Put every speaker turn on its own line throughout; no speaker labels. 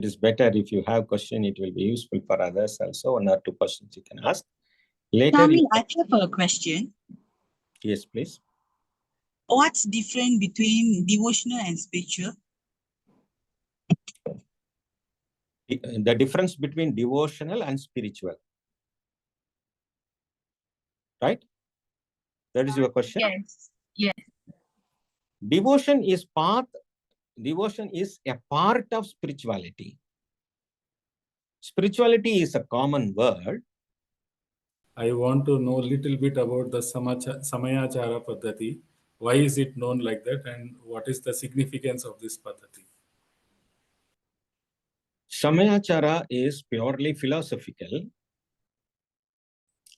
It is better if you have question, it will be useful for others also. 1 or 2 questions you can ask. Later,
Swami, I have a question.
Yes, please.
What's different between devotional and spiritual?
The difference between devotional and spiritual. Right? That is your question?
Yes. Yes.
Devotion is a part of spirituality. Spirituality is a common word.
I want to know a little bit about the Samayachara Paddhati. Why is it known like that, and what is the significance of this Paddhati?
Samayachara is purely philosophical.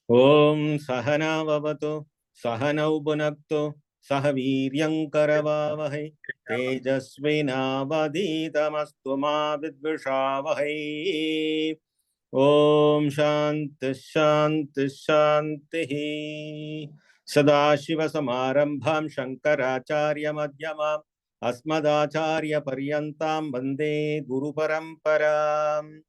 Om Sahana Vavato, Sahanau Bhunakto, Sahaviryam Karavavahai, Tejasvina Vaditamastu Ma Vidvishavahai. Om Shanti Shanti Shanti. Sadashiva Samarambham Shankaracharya Madhyamam Asmadacharya Paryantam Vande Guru Paramparam.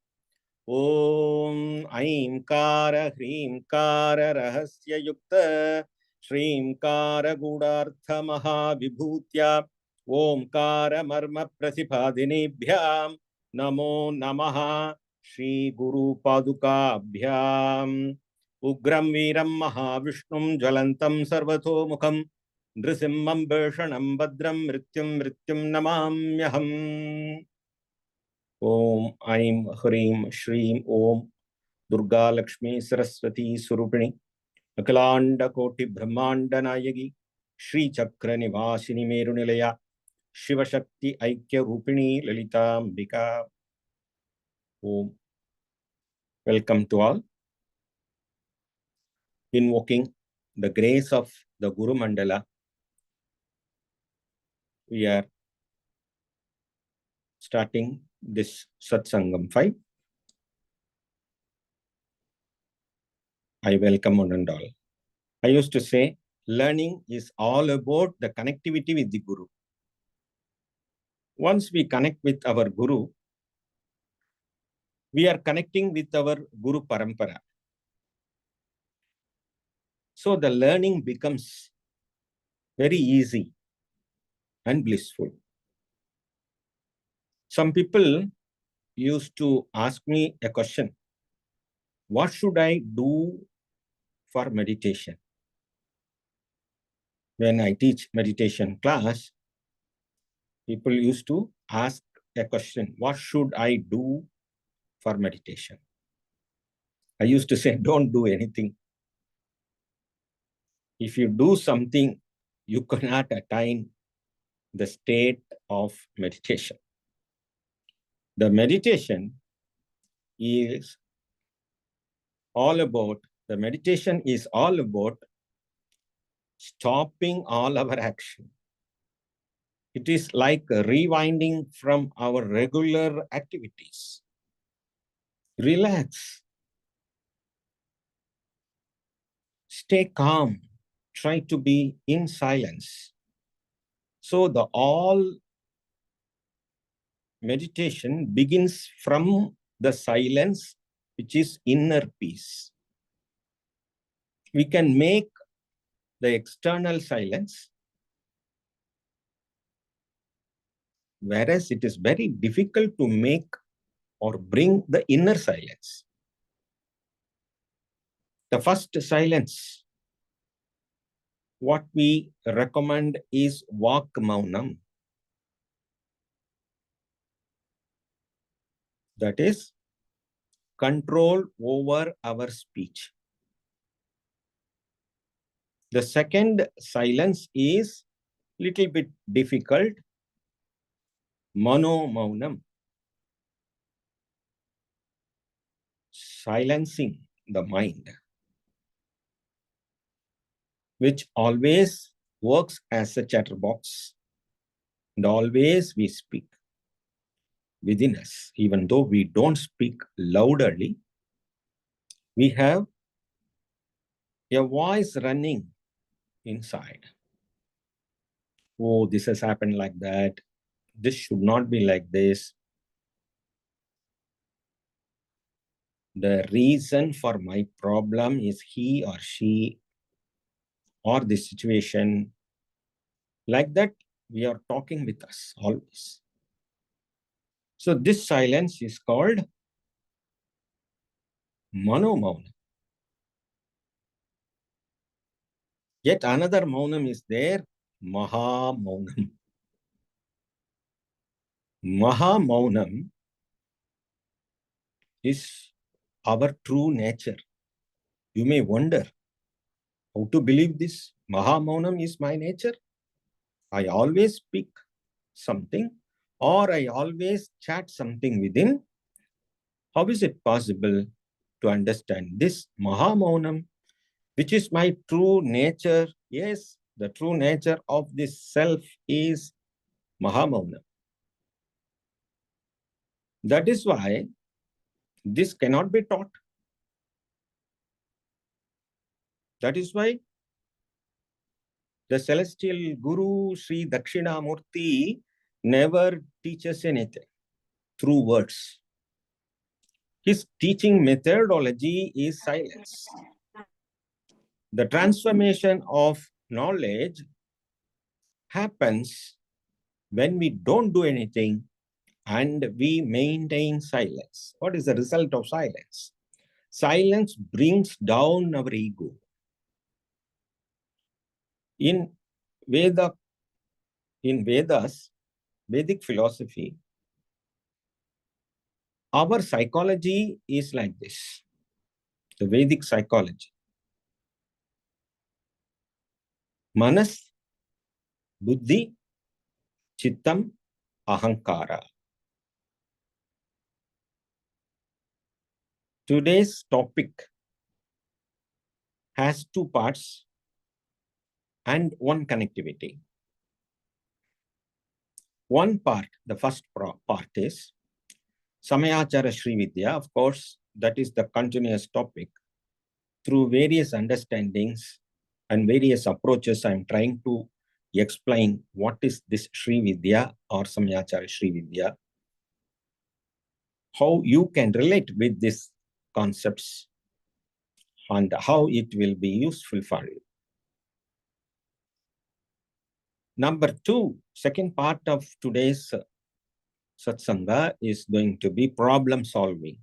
Om Aim Kara Hrim Kara Rahasya Yukta Shrim Kara Gudartha Mahavibhutya Om Kara Marma Prasipadinibhyam Namo Namaha Shri Guru Padukabhyam. Ugram Viram Mahavishnum Jwalantam Sarvato Mukham Nrisimham Bheshanam Badram Mrityum Namamyaham. Om Aim Hrim Shrim Om Durga Lakshmi Saraswati Surupini Akalanda Koti Brahmanda Nayagi Shri Chakra Nivasini Merunilaya Shiva Shakti Aikya Rupini Lalita Ambika. Om. Welcome to all. Invoking the grace of the Guru Mandala, we are starting this Satsangam 5. I welcome one and all. I used to say, learning is all about the connectivity with the Guru. Once we connect with our Guru, we are connecting with our Guru Parampara. So the learning becomes very easy and blissful. Some people used to ask me a question, what should I do for meditation? When I teach meditation class, people used to ask a question, what should I do for meditation? I used to say, don't do anything. If you do something, you cannot attain the state of meditation. The meditation is all about stopping all our action. It is like rewinding from our regular activities. Relax. Stay calm. Try to be in silence. So the all meditation begins from the silence, which is inner peace. We can make the external silence, whereas it is very difficult to make or bring the inner silence. The first silence, what we recommend is Vak Maunam. That is control over our speech. The second silence is little bit difficult, Mano Maunam. Silencing the mind, which always works as a chatterbox, and always we speak within us. Even though we don't speak loudly, we have a voice running inside. Oh, this has happened like that. This should not be like this. The reason for my problem is he or she or this situation. Like that, we are talking with us always. So this silence is called Manomauna. Yet another Maunam is there, Mahamaunam. Mahamaunam is our true nature. You may wonder how to believe this. Mahamaunam is my nature. I always speak something or I always chat something within. How is it possible to understand this Mahamaunam, which is my true nature? Yes, the true nature of this self is Mahamaunam. That is why this cannot be taught. That is why the celestial Guru Sri Dakshinamurti never teaches anything through words. His teaching methodology is silence. The transformation of knowledge happens when we don't do anything and we maintain silence. What is the result of silence? Silence brings down our ego. In Vedas, Vedic philosophy, our psychology is like this. The Vedic psychology. Manas, Buddhi, Chittam, Ahankara. Today's topic has two parts and one connectivity. One part, the first part is Samayachara Sri Vidya. Of course, that is the continuous topic. Through various understandings and various approaches, I'm trying to explain what is this Sri Vidya or Samayachara Sri Vidya, how you can relate with these concepts and how it will be useful for you. Number two, second part of today's satsanga is going to be problem solving.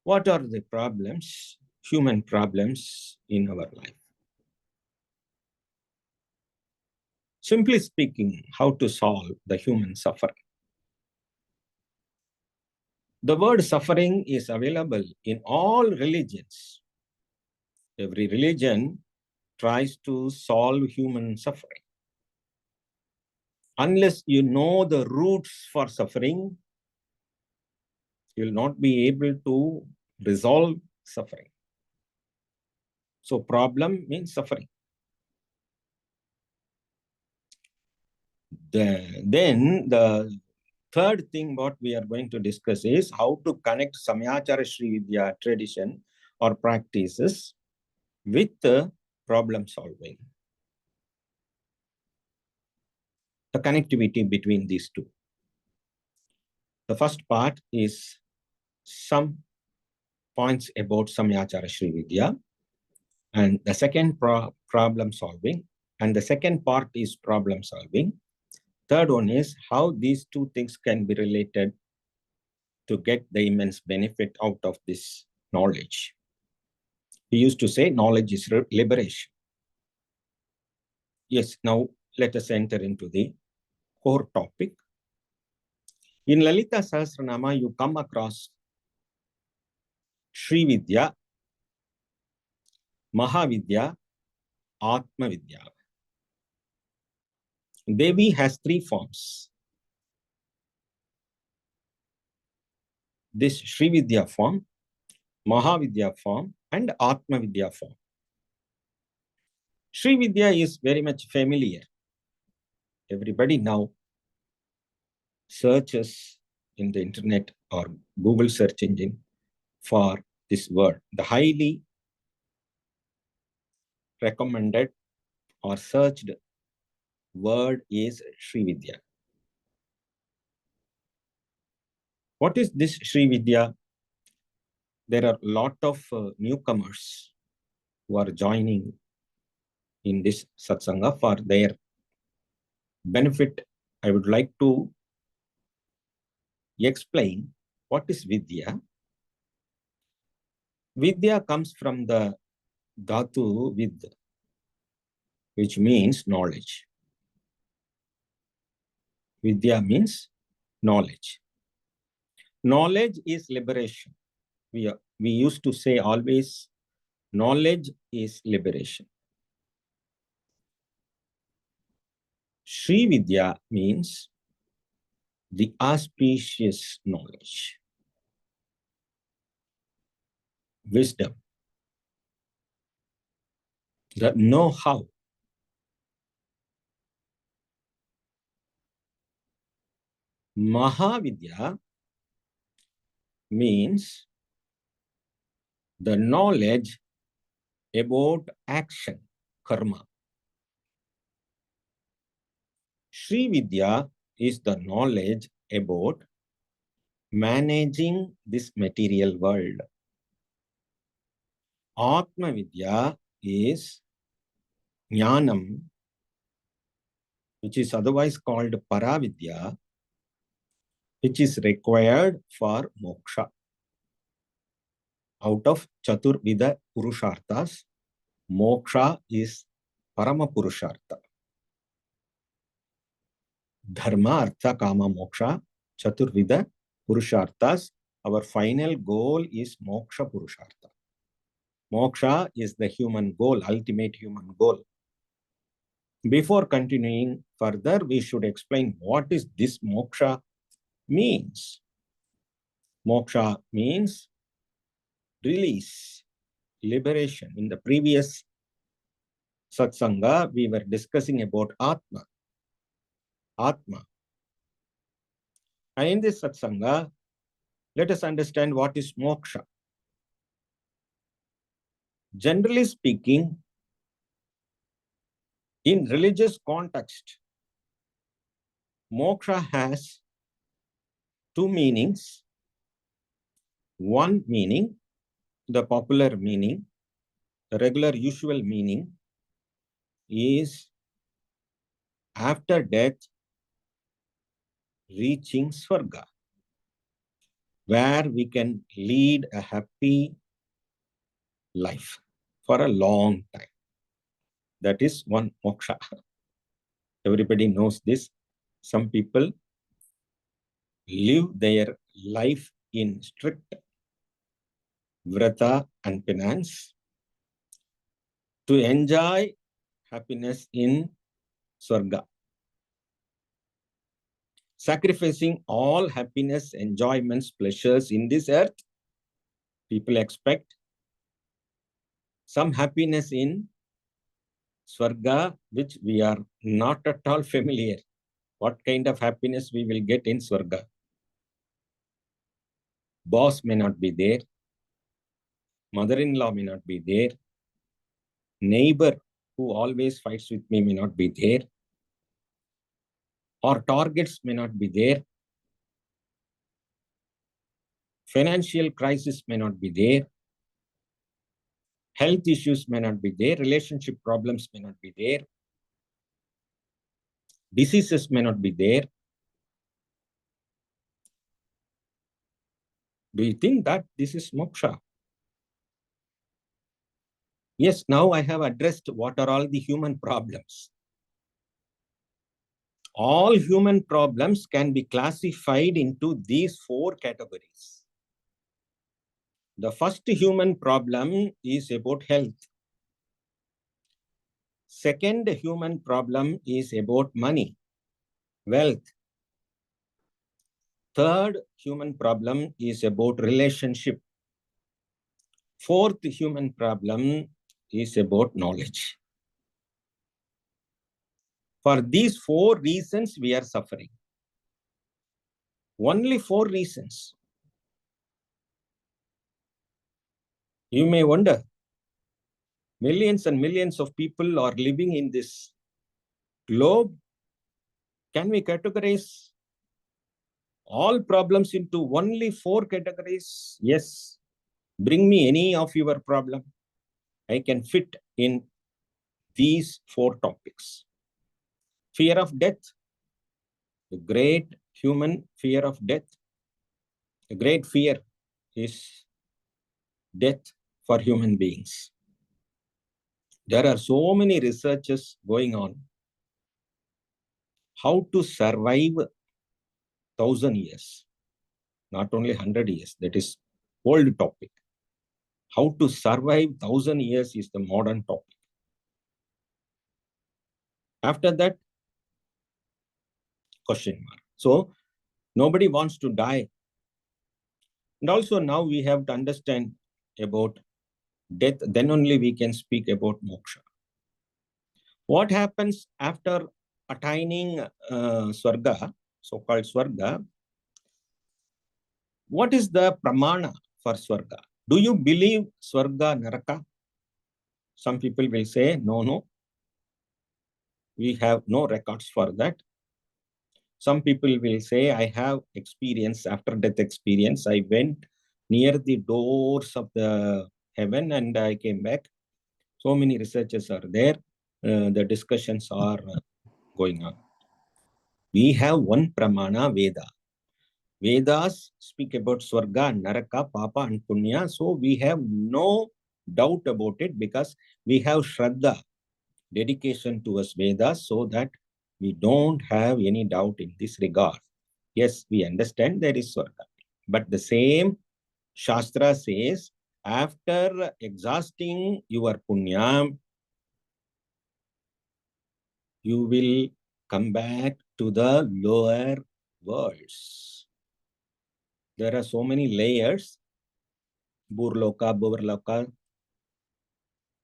What are the problems, human problems in our life? Simply speaking, how to solve the human suffering. The word suffering is available in all religions. Every religion tries to solve human suffering. Unless you know the roots for suffering, you will not be able to resolve suffering. So problem means suffering. Then the third thing what we are going to discuss is how to connect Samayachara Sri Vidya tradition or practices with the problem solving. The connectivity between these two. The first part is some points about Samayachara Sri Vidya, and the second problem solving, and the second part is problem solving. Third one is how these two things can be related to get the immense benefit out of this knowledge. We used to say knowledge is liberation. Yes, now let us enter into the core topic. In Lalita Sahasranama, you come across Sri Vidya, Mahavidya, Atma Vidya. Devi has three forms. This Sri Vidya form, Mahavidya form, and Atma Vidya form. Sri Vidya is very much familiar. Everybody now searches in the internet or Google search engine for this word. The highly recommended or searched word is Sri Vidya. What is this Sri Vidya? there are a lot of newcomers who are joining in this satsanga. For their benefit, I would like to explain what is Vidya. Vidya comes from the dhatu vid, which means knowledge. Vidya means knowledge. Knowledge is liberation. We used to say always, knowledge is liberation. Sri Vidya means the auspicious knowledge, wisdom, the know-how. Mahavidya means the knowledge about action, karma. Sri Vidya is the knowledge about managing this material world. Atma Vidya is Jnanam, which is otherwise called Paravidya, which is required for moksha. Out of Chaturvida Purusharthas, moksha is Parama Purushartha. Dharma, Artha, Kama, Moksha, Chaturvida Purusharthas. Our final goal is Moksha Purushartha. Moksha is the human goal, ultimate human goal. Before continuing further, we should explain what is this moksha means. Moksha means release, liberation. In the previous satsanga, we were discussing about Atma. Atma. And in this satsanga, let us understand what is moksha. Generally speaking, in religious context, moksha has two meanings. One meaning, the popular meaning, the regular usual meaning is after death, reaching Swarga, where we can lead a happy life for a long time. That is one moksha. Everybody knows this. Some people live their life in strict vrata and penance to enjoy happiness in Swarga. Sacrificing all happiness, enjoyments, pleasures in this earth, people expect some happiness in Swarga, which we are not at all familiar. What kind of happiness we will get in Swarga? Boss may not be there. Mother-in-law may not be there. Neighbor who always fights with me may not be there. Or targets may not be there. Financial crisis may not be there. Health issues may not be there. Relationship problems may not be there. Diseases may not be there. Do you think that this is moksha? Yes, now I have addressed what are all the human problems. All human problems can be classified into these four categories. The first human problem is about health. Second human problem is about money, wealth. Third human problem is about relationship. Fourth human problem is about knowledge. For these four reasons, we are suffering. Only four reasons. You may wonder, millions and millions of people are living in this globe. Can we categorize all problems into only four categories? Yes. Bring me any of your problem. I can fit in these 4 topics. Fear of death, the great human fear of death. The great fear is death for human beings. There are so many researches going on. How to survive 1,000 years, not only 100 years, that is old topic. How to survive 1,000 years is the modern topic. After that, question mark. So nobody wants to die. And also now we have to understand about death, then only we can speak about moksha. What happens after attaining Swarga, so-called Swarga? What is the pramana for Swarga? Do you believe Swarga, Naraka? Some people will say, no, we have no records for that. Some people will say, I have experience, after death experience. I went near the doors of the heaven and I came back. So many researches are there. The discussions are going on. We have one pramana, Veda. Vedas speak about Swarga, Naraka, Papa and Punya. So we have no doubt about it because we have Shraddha, dedication towards Vedas, so that we don't have any doubt in this regard. Yes, we understand there is Swarga. But the same Shastra says, after exhausting your Punya, you will come back to the lower worlds. There are so many layers, Burloka, Bhuvarloka,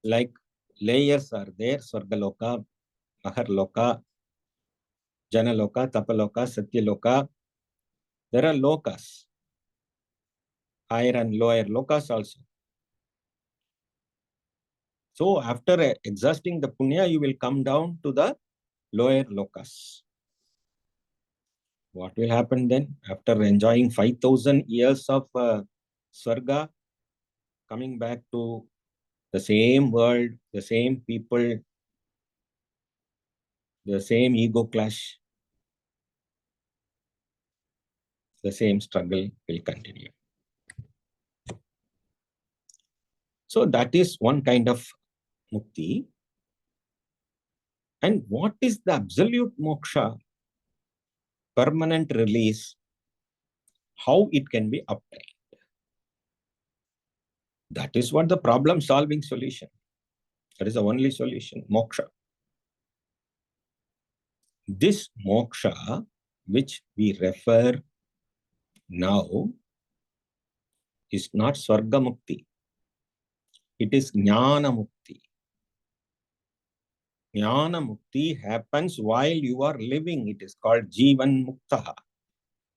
like layers are there, Swargaloka, Maharloka, Janaloka, Tapaloka, Satyaloka. There are lokas, higher and lower lokas also. So after exhausting the punya, you will come down to the lower lokas. What will happen then? After enjoying 5,000 years of Swarga, coming back to the same world, the same people, the same ego clash, the same struggle will continue. So that is one kind of mukti. And what is the absolute moksha, permanent release, how it can be obtained? That is what the problem-solving solution. That is the only solution, moksha. This moksha, which we refer now, is not Swarga Mukti. It is Jnana Mukti. Jnana Mukti happens while you are living. It is called Jivan Muktaha.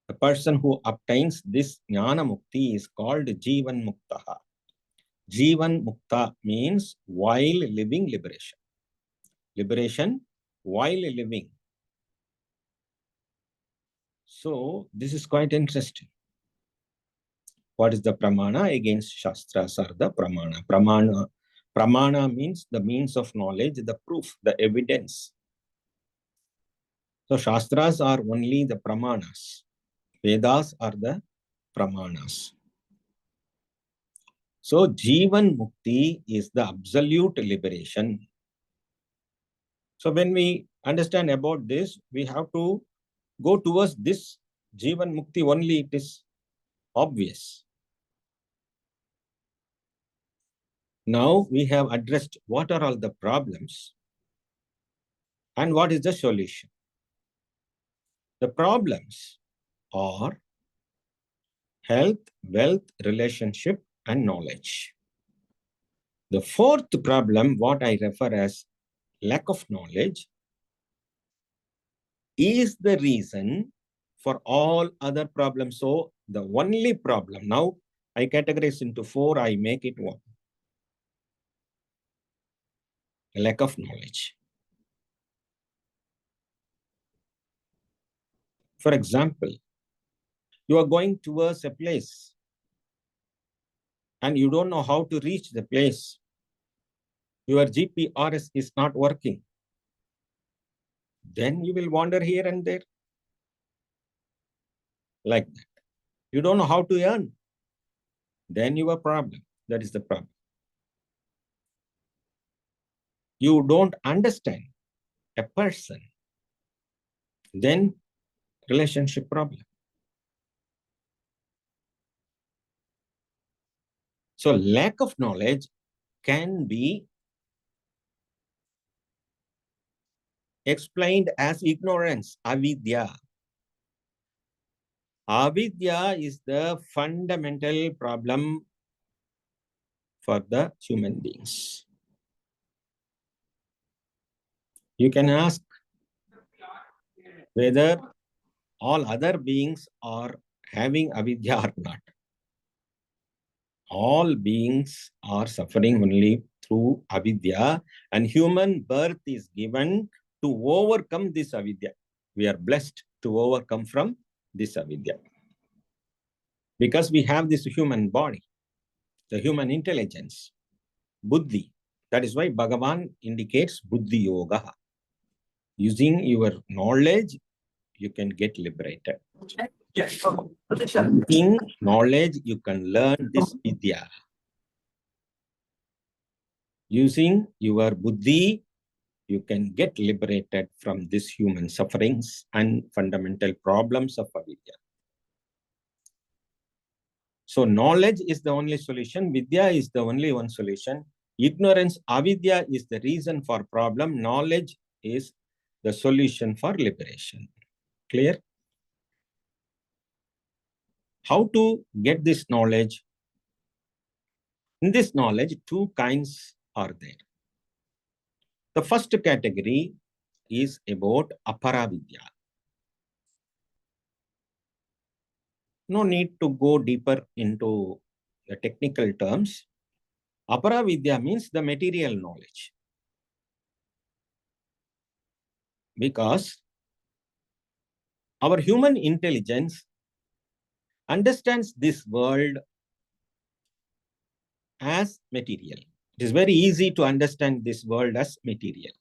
The person who obtains this Jnana Mukti is called Jivan Muktaha. Jivan Mukta means while living liberation. Liberation while living. So this is quite interesting. What is the pramana? Against Shastras are the pramana. Pramana means the means of knowledge, the proof, the evidence. So Shastras are only the pramanas. Vedas are the pramanas. So Jivan Mukti is the absolute liberation. So when we understand about this, we have to go towards this Jivan Mukti only. It is obvious. Now we have addressed what are all the problems and what is the solution. The problems are health, wealth, relationship, and knowledge. The fourth problem, what I refer as lack of knowledge, is the reason for all other problems. So the only problem, now I categorize into 4, I make it 1. Lack of knowledge. For example, you are going towards a place and you don't know how to reach the place. Your GPRS is not working. Then you will wander here and there. Like that. You don't know how to earn. Then you have a problem. That is the problem. You don't understand a person. Then relationship problem. So lack of knowledge can be explained as ignorance, avidya. Avidya is the fundamental problem for the human beings. You can ask whether all other beings are having avidya or not. All beings are suffering only through avidya, and human birth is given to overcome this avidya. We are blessed to overcome from this avidya. Because we have this human body, the human intelligence, buddhi. That is why Bhagavan indicates buddhi yoga. Using your knowledge, you can get liberated. In knowledge, you can learn this vidya. Using your buddhi, you can get liberated from these human sufferings and fundamental problems of avidya. So knowledge is the only solution. Vidya is the only one solution. Ignorance, avidya is the reason for problem. Knowledge is the solution for liberation. Clear? How to get this knowledge? In this knowledge, two kinds are there. The first category is about aparavidya. No need to go deeper into the technical terms. Aparavidya means the material knowledge. Because our human intelligence understands this world as material. It is very easy to understand this world as material.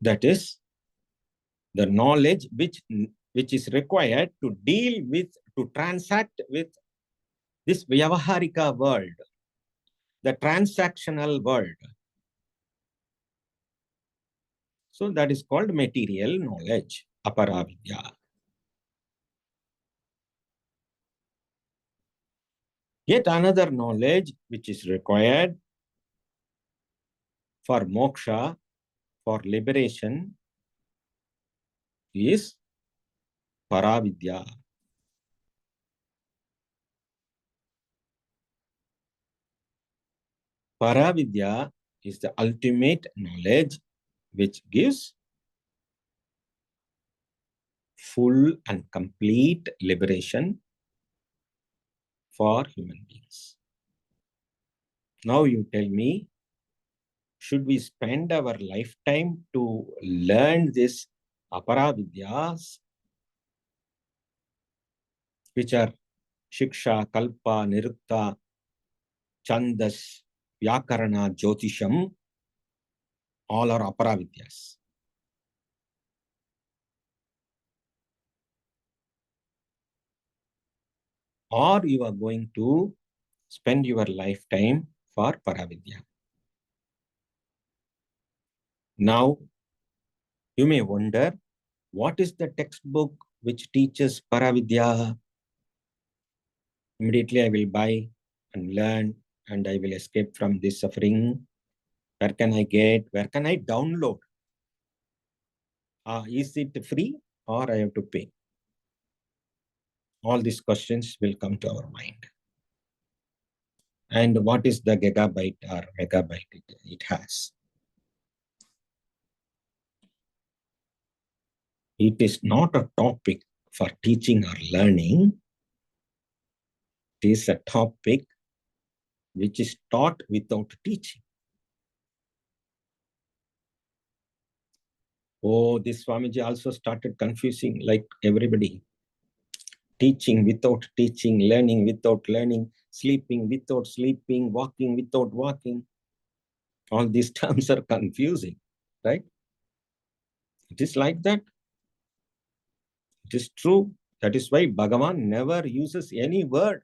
That is the knowledge which is required to deal with, to transact with this Vyavaharika world, the transactional world. So that is called material knowledge, aparavidya. Yet another knowledge which is required for moksha, for liberation, is paravidya. Paravidya is the ultimate knowledge which gives full and complete liberation for human beings. Now you tell me, should we spend our lifetime to learn this aparavidyas, which are shiksha, kalpa, nirukta, chandas, vyakarana, jyotisham, all are aparavidyas. Or you are going to spend your lifetime for paravidya. Now, you may wonder, what is the textbook which teaches paravidya? Immediately I will buy and learn and I will escape from this suffering. Where can I get? Where can I download? Is it free or I have to pay? All these questions will come to our mind. And what is the gigabyte or megabyte it has? It is not a topic for teaching or learning. It is a topic which is taught without teaching. Oh, this Swamiji also started confusing like everybody. teaching without teaching, learning without learning, sleeping without sleeping, walking without walking. All these terms are confusing, right? It is like that. It is true. That is why Bhagavan never uses any word.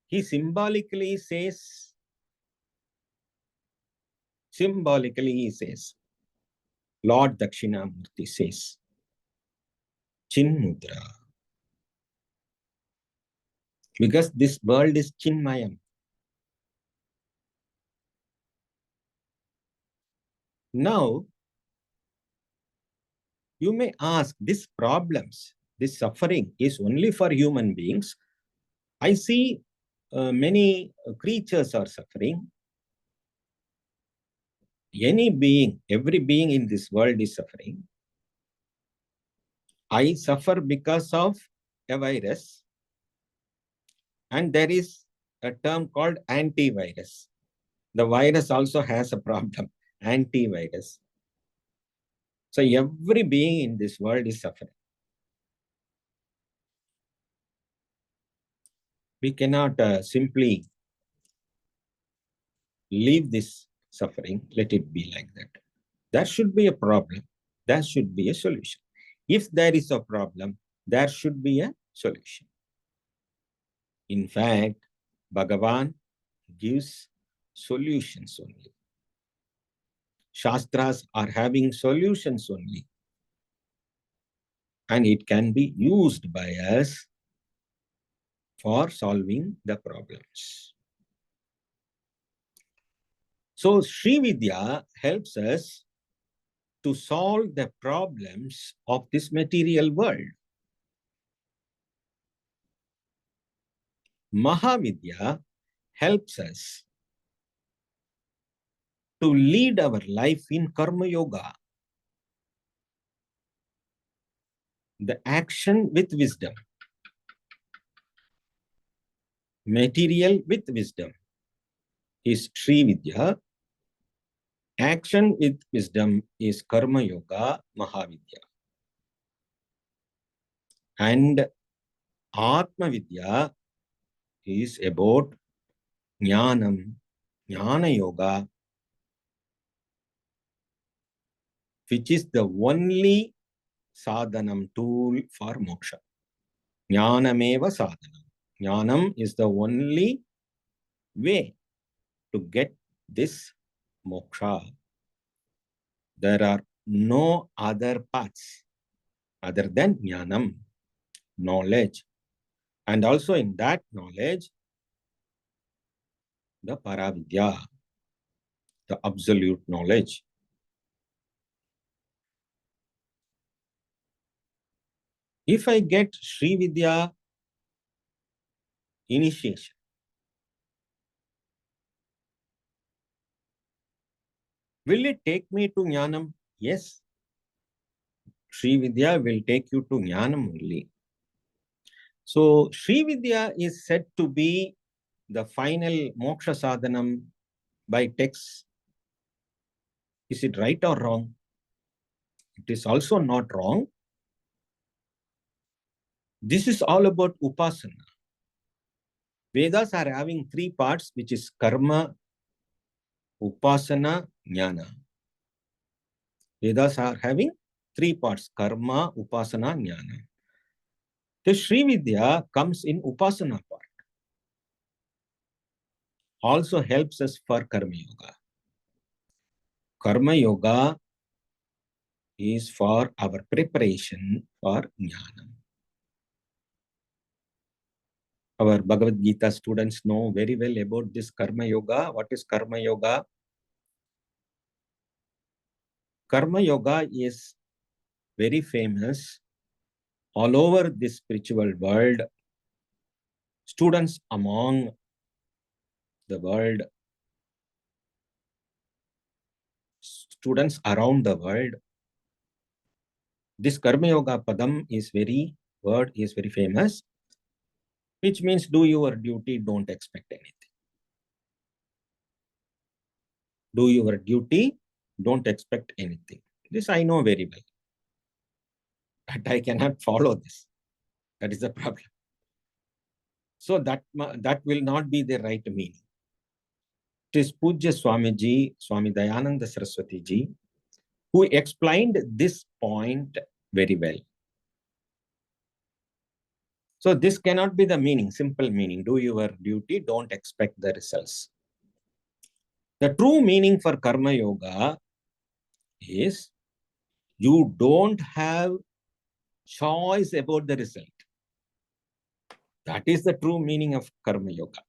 He symbolically says, Lord Dakshinamurti says, Chinmudra. Because this world is Chinmayam. Now, you may ask, these problems, this suffering is only for human beings. I see many creatures are suffering. Any being, every being in this world is suffering. I suffer because of a virus. And there is a term called antivirus. The virus also has a problem, antivirus. So every being in this world is suffering. We cannot simply leave this suffering, let it be like that. There should be a problem. There should be a solution. If there is a problem, there should be a solution. In fact, Bhagavan gives solutions only. Shastras are having solutions only. And it can be used by us for solving the problems. So Sri Vidya helps us to solve the problems of this material world. Mahavidya helps us to lead our life in Karma Yoga, the action with wisdom, material with wisdom is Sri Vidya, action with wisdom is Karma Yoga, Mahavidya. And Atma Vidya is about Jnanam, Jnana Yoga, which is the only sadhanam tool for moksha. Jnanameva sadhanam. Jnanam is the only way to get this moksha. There are no other paths other than jnanam, knowledge. And also in that knowledge, the paravidya, the absolute knowledge. If I get Sri Vidya initiation, will it take me to Jnanam? Yes. Sri Vidya will take you to Jnanam only. So Sri Vidya is said to be the final moksha sadhanam by texts. Is it right or wrong? It is also not wrong. This is all about upasana. Vedas are having three parts, which is karma, upasana, jnana. Vedas are having three parts, karma, upasana, jnana. The Sri Vidya comes in upasana part. Also helps us for karma yoga. Karma yoga is for our preparation for jnana. Our Bhagavad Gita students know very well about this karma yoga. What is karma yoga? Karma yoga is very famous all over this spiritual world. Students among the world, students around the world, this karma yoga padam is very famous, which means do your duty, don't expect anything. Do your duty, don't expect anything. This I know very well, but I cannot follow this. That is the problem. So that will not be the right meaning. It is Pujya Swamiji, Swami Dayananda Saraswati Ji, who explained this point very well. So this cannot be the meaning, simple meaning. Do your duty, don't expect the results. The true meaning for Karma Yoga is you don't have choice about the result. That is the true meaning of Karma Yoga.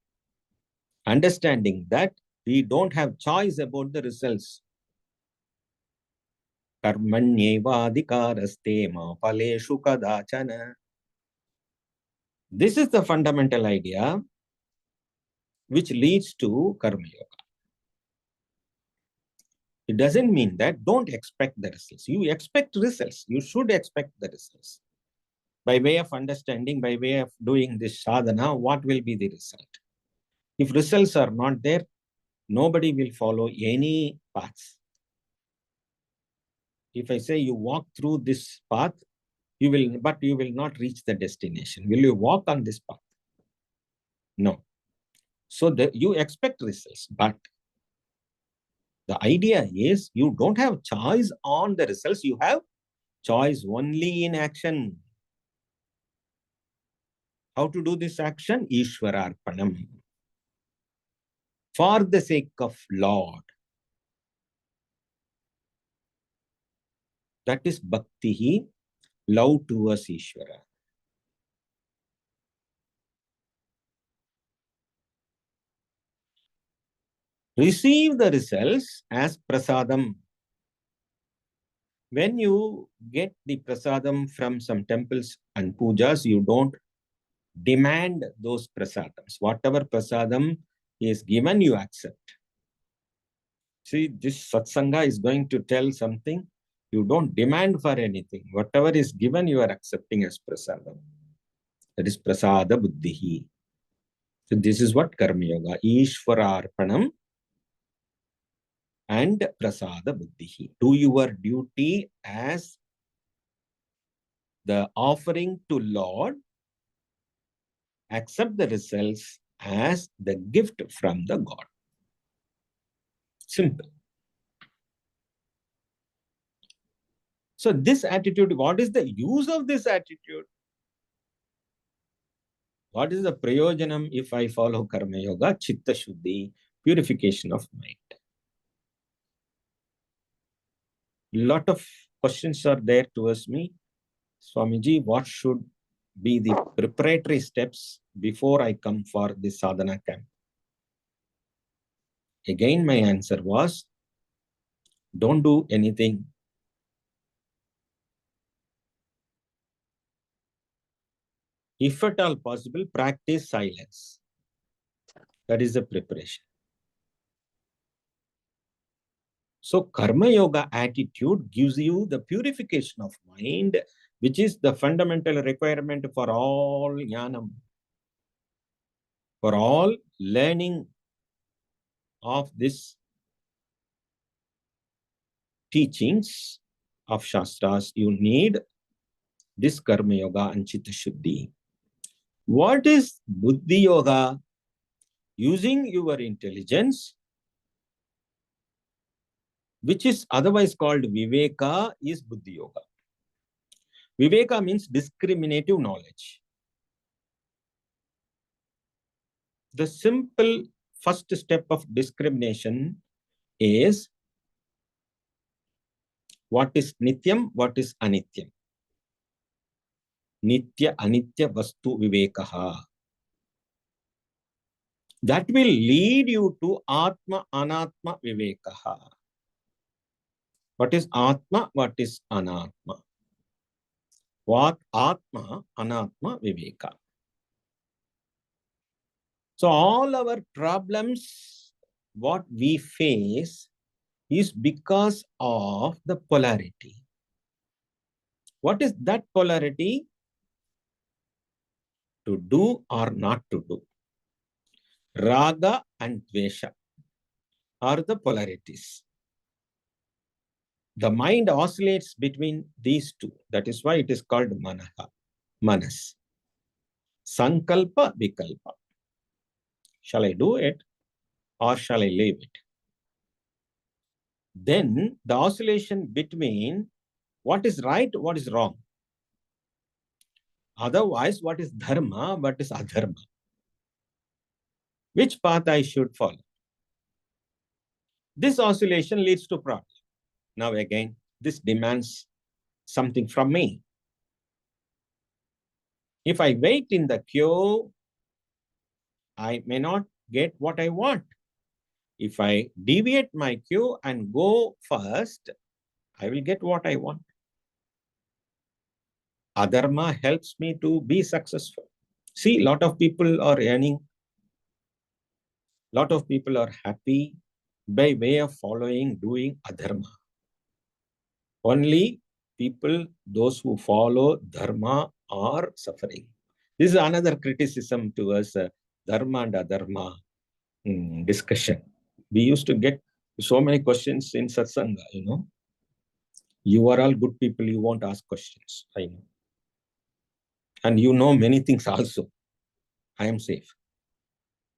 Understanding that we don't have choice about the results. Karmanyevadhikaraste ma phaleshu kadachana. This is the fundamental idea which leads to Karma Yoga. It doesn't mean that don't expect the results. You expect results. You should expect the results. By way of understanding, by way of doing this sadhana, what will be the result? If results are not there, nobody will follow any paths. If I say you walk through this path, but you will not reach the destination. Will you walk on this path? No. So you expect results, but the idea is you don't have choice on the results. You have choice only in action. How to do this action? Ishwararpanam. For the sake of Lord. That is bhakti, love towards Ishvara. Receive the results as prasadam. When you get the prasadam from some temples and pujas, you don't demand those prasadams. Whatever prasadam is given, you accept. See, this satsanga is going to tell something. You don't demand for anything. Whatever is given, you are accepting as prasadam. That is prasada buddhihi. So this is what Karma Yoga, Ishwararpanam and prasada buddhihi. Do your duty as the offering to Lord, accept the results as the gift from the God. Simple. So this attitude, what is the use of this attitude? What is the prayojanam if I follow Karma Yoga? Chitta Shuddhi, purification of mind. Lot of questions are there towards me. Swamiji, what should be the preparatory steps before I come for the sadhana camp? Again, my answer was, don't do anything. If at all possible, practice silence. That is the preparation. So Karma Yoga attitude gives you the purification of mind, which is the fundamental requirement for all jnanam, for all learning of this teachings of Shastras. You need this Karma Yoga and Chitta Shuddhi. What is Buddhi Yoga? Using your intelligence, which is otherwise called Viveka, is Buddhi Yoga. Viveka means discriminative knowledge. The simple first step of discrimination is what is Nityam, what is Anityam. Nitya, Anitya, Vastu, Vivekaha. That will lead you to Atma, Anatma, Vivekaha. What is Atma, what is Anatma? What Atma, Anatma, Viveka. So all our problems, what we face, is because of the polarity. What is that polarity? To do or not to do. Raga and Dvesha are the polarities. The mind oscillates between these two. That is why it is called Manaha, Manas. Sankalpa, Vikalpa. Shall I do it or shall I leave it? Then the oscillation between what is right, what is wrong. Otherwise, what is dharma, what is adharma? Which path I should follow? This oscillation leads to problem. Now again, this demands something from me. If I wait in the queue, I may not get what I want. If I deviate my queue and go first, I will get what I want. Adharma helps me to be successful. See, a lot of people are earning, a lot of people are happy by way of following, doing adharma. Only people, those who follow dharma, are suffering. This is another criticism towards dharma and adharma discussion. We used to get so many questions in satsanga, you know. You are all good people, you won't ask questions, I know. And you know many things also. I am safe.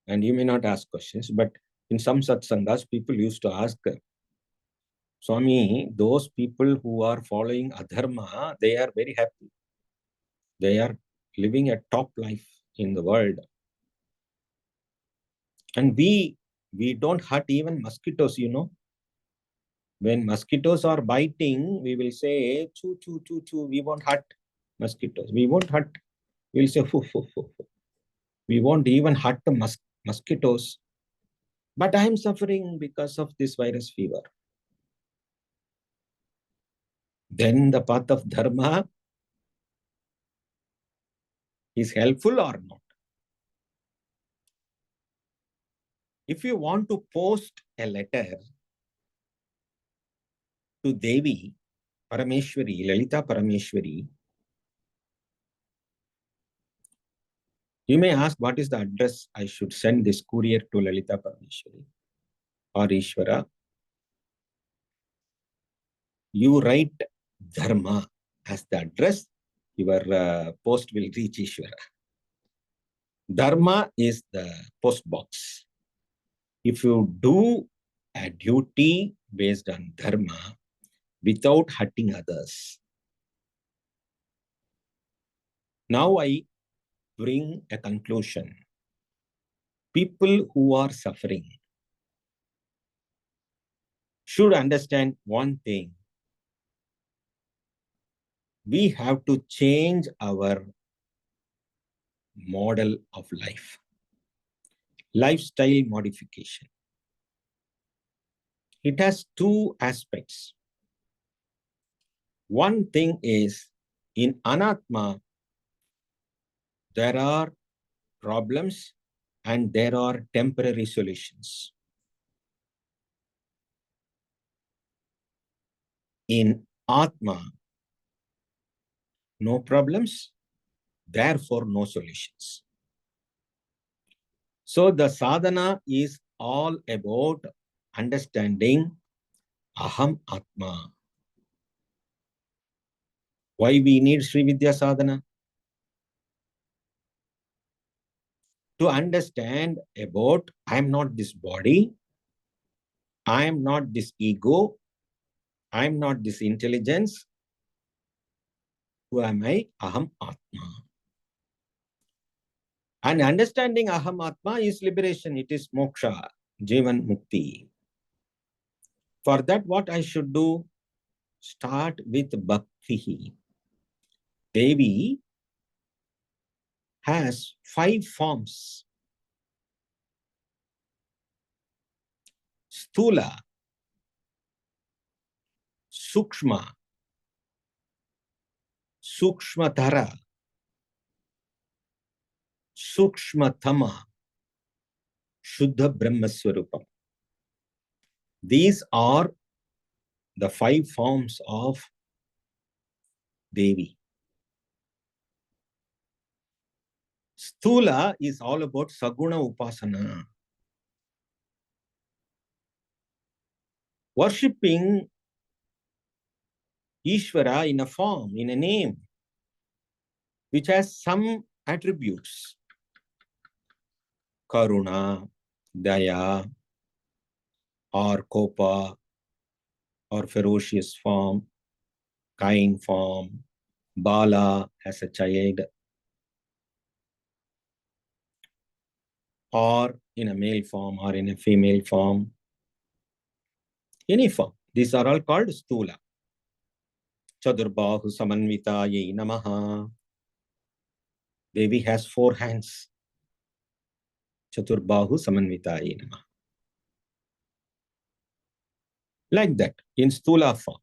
And you may not ask questions, but in some satsangas, people used to ask, Swami, those people who are following adharma, they are very happy. They are living a top life in the world. And we don't hurt even mosquitoes, you know. When mosquitoes are biting, we will say, choo, choo, choo, choo. We won't hurt mosquitoes. We won't hurt. We'll say, foo, foo, foo, foo. We won't even hurt the mosquitoes. But I am suffering because of this virus fever. Then the path of dharma is helpful or not? If you want to post a letter to Devi, Parameshwari, Lalita Parameshwari, you may ask, what is the address I should send this courier to Lalita Parameshwari or Ishvara? You write dharma as the address, your post will reach Ishvara. Dharma is the post box. If you do a duty based on dharma without hurting others, now I bring a conclusion. People who are suffering should understand one thing. We have to change our model of life. Lifestyle modification. It has two aspects. One thing is, in Anatma, there are problems and there are temporary solutions. In Atma, no problems, therefore no solutions. So the sadhana is all about understanding Aham Atma. Why we need Sri Vidya sadhana? To understand about I am not this body, I am not this ego, I am not this intelligence. Who am I? Aham Atma. And understanding Aham Atma is liberation. It is moksha, Jivan Mukti. For that, what I should do? Start with bhakti. Devi has 5 forms. Sthula, Sukshma, Sukshmatara, Sukshmatama, Shuddha Brahmaswarupam. These are the 5 forms of Devi. Sthula is all about Saguna Upasana. Worshipping Ishvara in a form, in a name, which has some attributes. Karuna, Daya, or Kopa, or ferocious form, kind form, Bala as a child, or in a male form or in a female form, any form. These are all called Stula. Chadurbahu Samanvitaye Namaha. Devi has 4 hands. Chaturbahu Samanvitaye Namaha. Like that, in Stula form.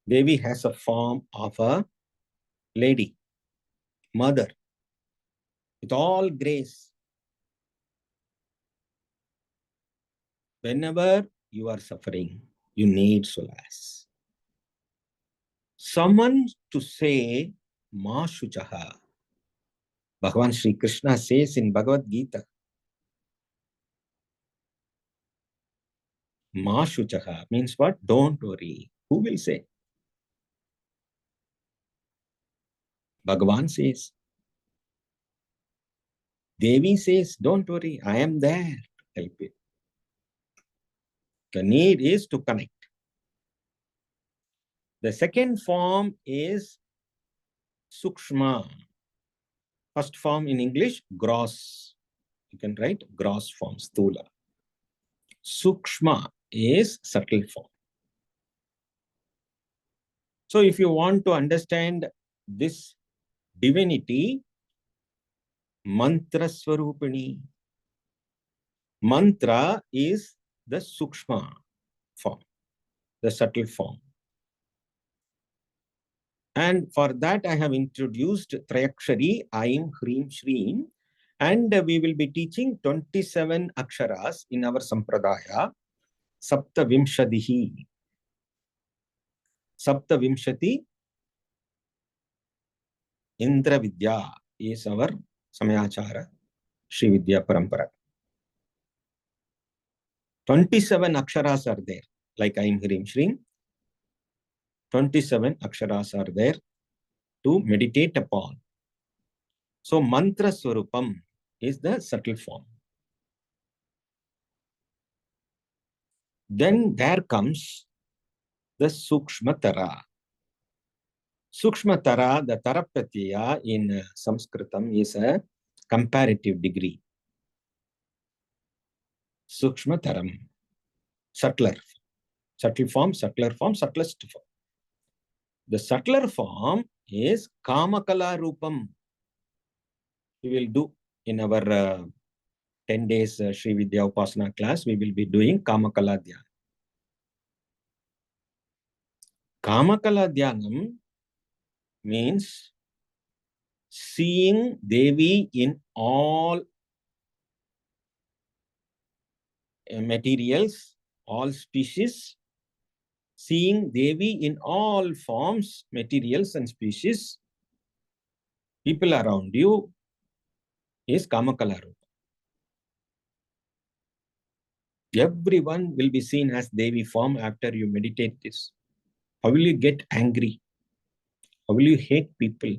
Devi has a form of a lady, mother, with all grace. Whenever you are suffering, you need solace. Someone to say, Ma Shuchaha. Bhagavan Sri Krishna says in Bhagavad Gita, Ma Shuchaha means what? Don't worry. Who will say? Bhagavan says. Devi says, don't worry, I am there to help you. The need is to connect. The second form is Sukshma. First form in English, gross. You can write gross form, Stula. Sukshma is subtle form. So if you want to understand this divinity, Mantra Swarupini. Mantra is the Sukshma form, the subtle form. And for that, I have introduced Trayakshari, Aim, Hrim, Shreem. And we will be teaching 27 aksharas in our Sampradaya. Sapta Vimshadihi. Sapta Vimshati Indra Vidya is our Samayachara, Sri Vidya Parampara. 27 aksharas are there, like Aim, Hrim, Shreem. 27 aksharas are there to meditate upon. So, Mantra Swarupam is the subtle form. Then there comes the Sukshmatara. Sukshmatara, the Tarapratyaya in Sanskritam is a comparative degree. Sukshmataram, subtler. Subtle form, subtler form, subtlest form. The subtler form is Kamakala Rupam. We will do in our 10 days Sri Vidya Upasana class, we will be doing Kamakala Dhyana. Kamakala Dhyanam means seeing Devi in all materials, all species, seeing Devi in all forms, materials and species, people around you is Kamakala Rupa. Everyone will be seen as Devi form after you meditate this. How will you get angry? How will you hate people?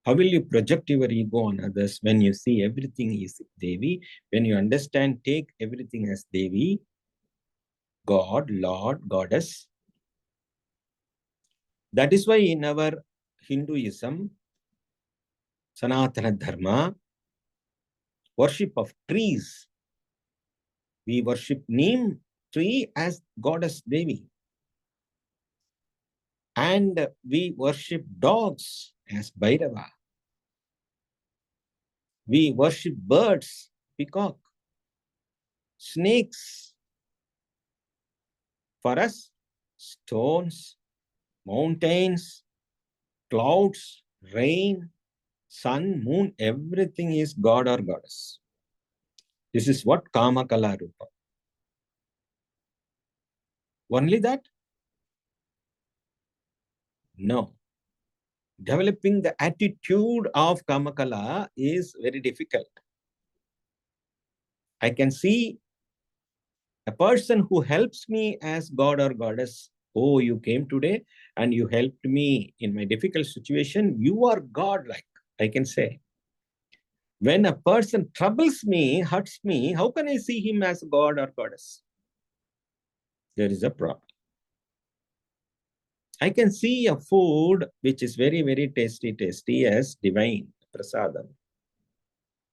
How will you project your ego on others when you see everything is Devi? When you understand, take everything as Devi, God, Lord, Goddess. That is why in our Hinduism, Sanatana Dharma, worship of trees, we worship Neem tree as Goddess Devi. And we worship dogs as Bhairava. We worship birds, peacock, snakes. For us, stones, mountains, clouds, rain, sun, moon, everything is God or Goddess. This is what Kamakala Rupa. Only that? No. Developing the attitude of Kamakala is very difficult. I can see a person who helps me as God or Goddess. Oh, you came today? and you helped me in my difficult situation, you are God-like, I can say. When a person troubles me, hurts me, how can I see him as God or goddess? There is a problem. I can see a food which is very, very tasty as divine, prasadam.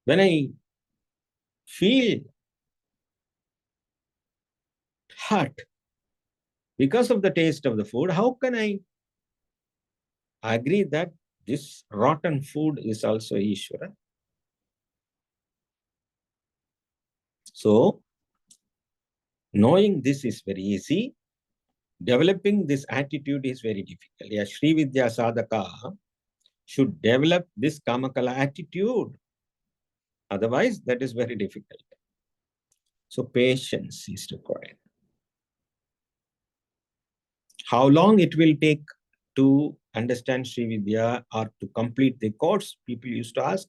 When I feel hurt because of the taste of the food, how can I agree that this rotten food is also Ishvara? So, knowing this is very easy. Developing this attitude is very difficult. A Sri Vidya Sadhaka should develop this Kamakala attitude. Otherwise, that is very difficult. So, patience is required. How long it will take to understand Sri Vidya or to complete the course? People used to ask.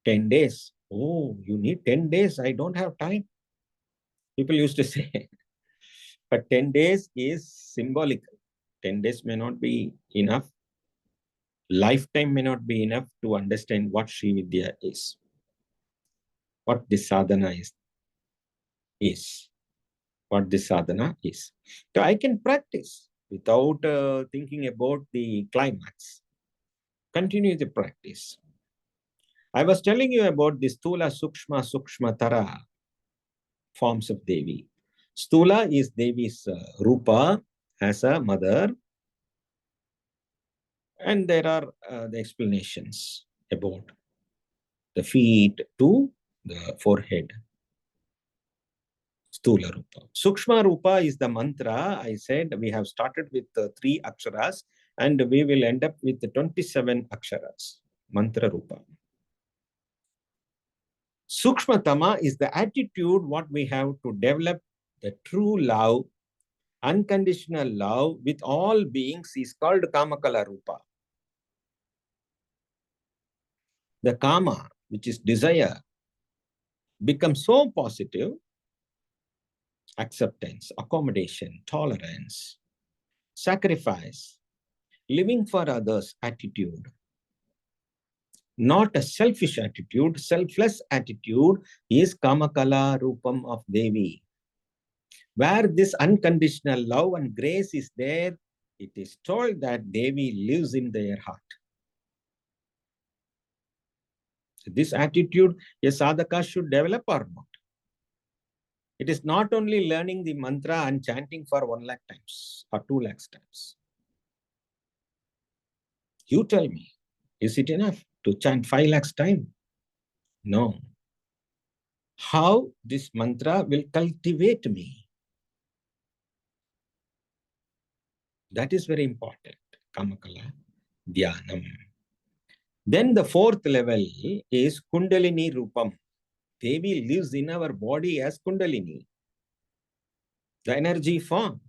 10 days. Oh, you need 10 days. I don't have time. People used to say. But 10 days is symbolic. 10 days may not be enough. Lifetime may not be enough to understand what Sri Vidya is. What this sadhana is. What this sadhana is. So I can practice without thinking about the climax. Continue the practice. I was telling you about the Stula, Sukshma, Sukshma, Tara forms of Devi. Stula is Devi's Rupa as a mother. And there are the explanations about the feet to the forehead. Stula Rupa. Sukshma Rupa is the mantra. I said we have started with 3 aksharas and we will end up with 27 aksharas. Mantra Rupa. Sukshmatama is the attitude what we have to develop the true love, unconditional love with all beings is called Kamakala Rupa. The Kama, which is desire, becomes so positive, acceptance, accommodation, tolerance, sacrifice, living for others attitude. Not a selfish attitude, selfless attitude is Kamakala Rupam of Devi. Where this unconditional love and grace is there, it is told that Devi lives in their heart. So this attitude a sadhaka should develop or not. It is not only learning the mantra and chanting for 1 lakh times or 2 lakhs times. You tell me, is it enough to chant 5 lakhs times? No. How this mantra will cultivate me? That is very important. Kamakala Dhyanam. Then the 4th level is Kundalini Rupam. Devi lives in our body as Kundalini, the energy form.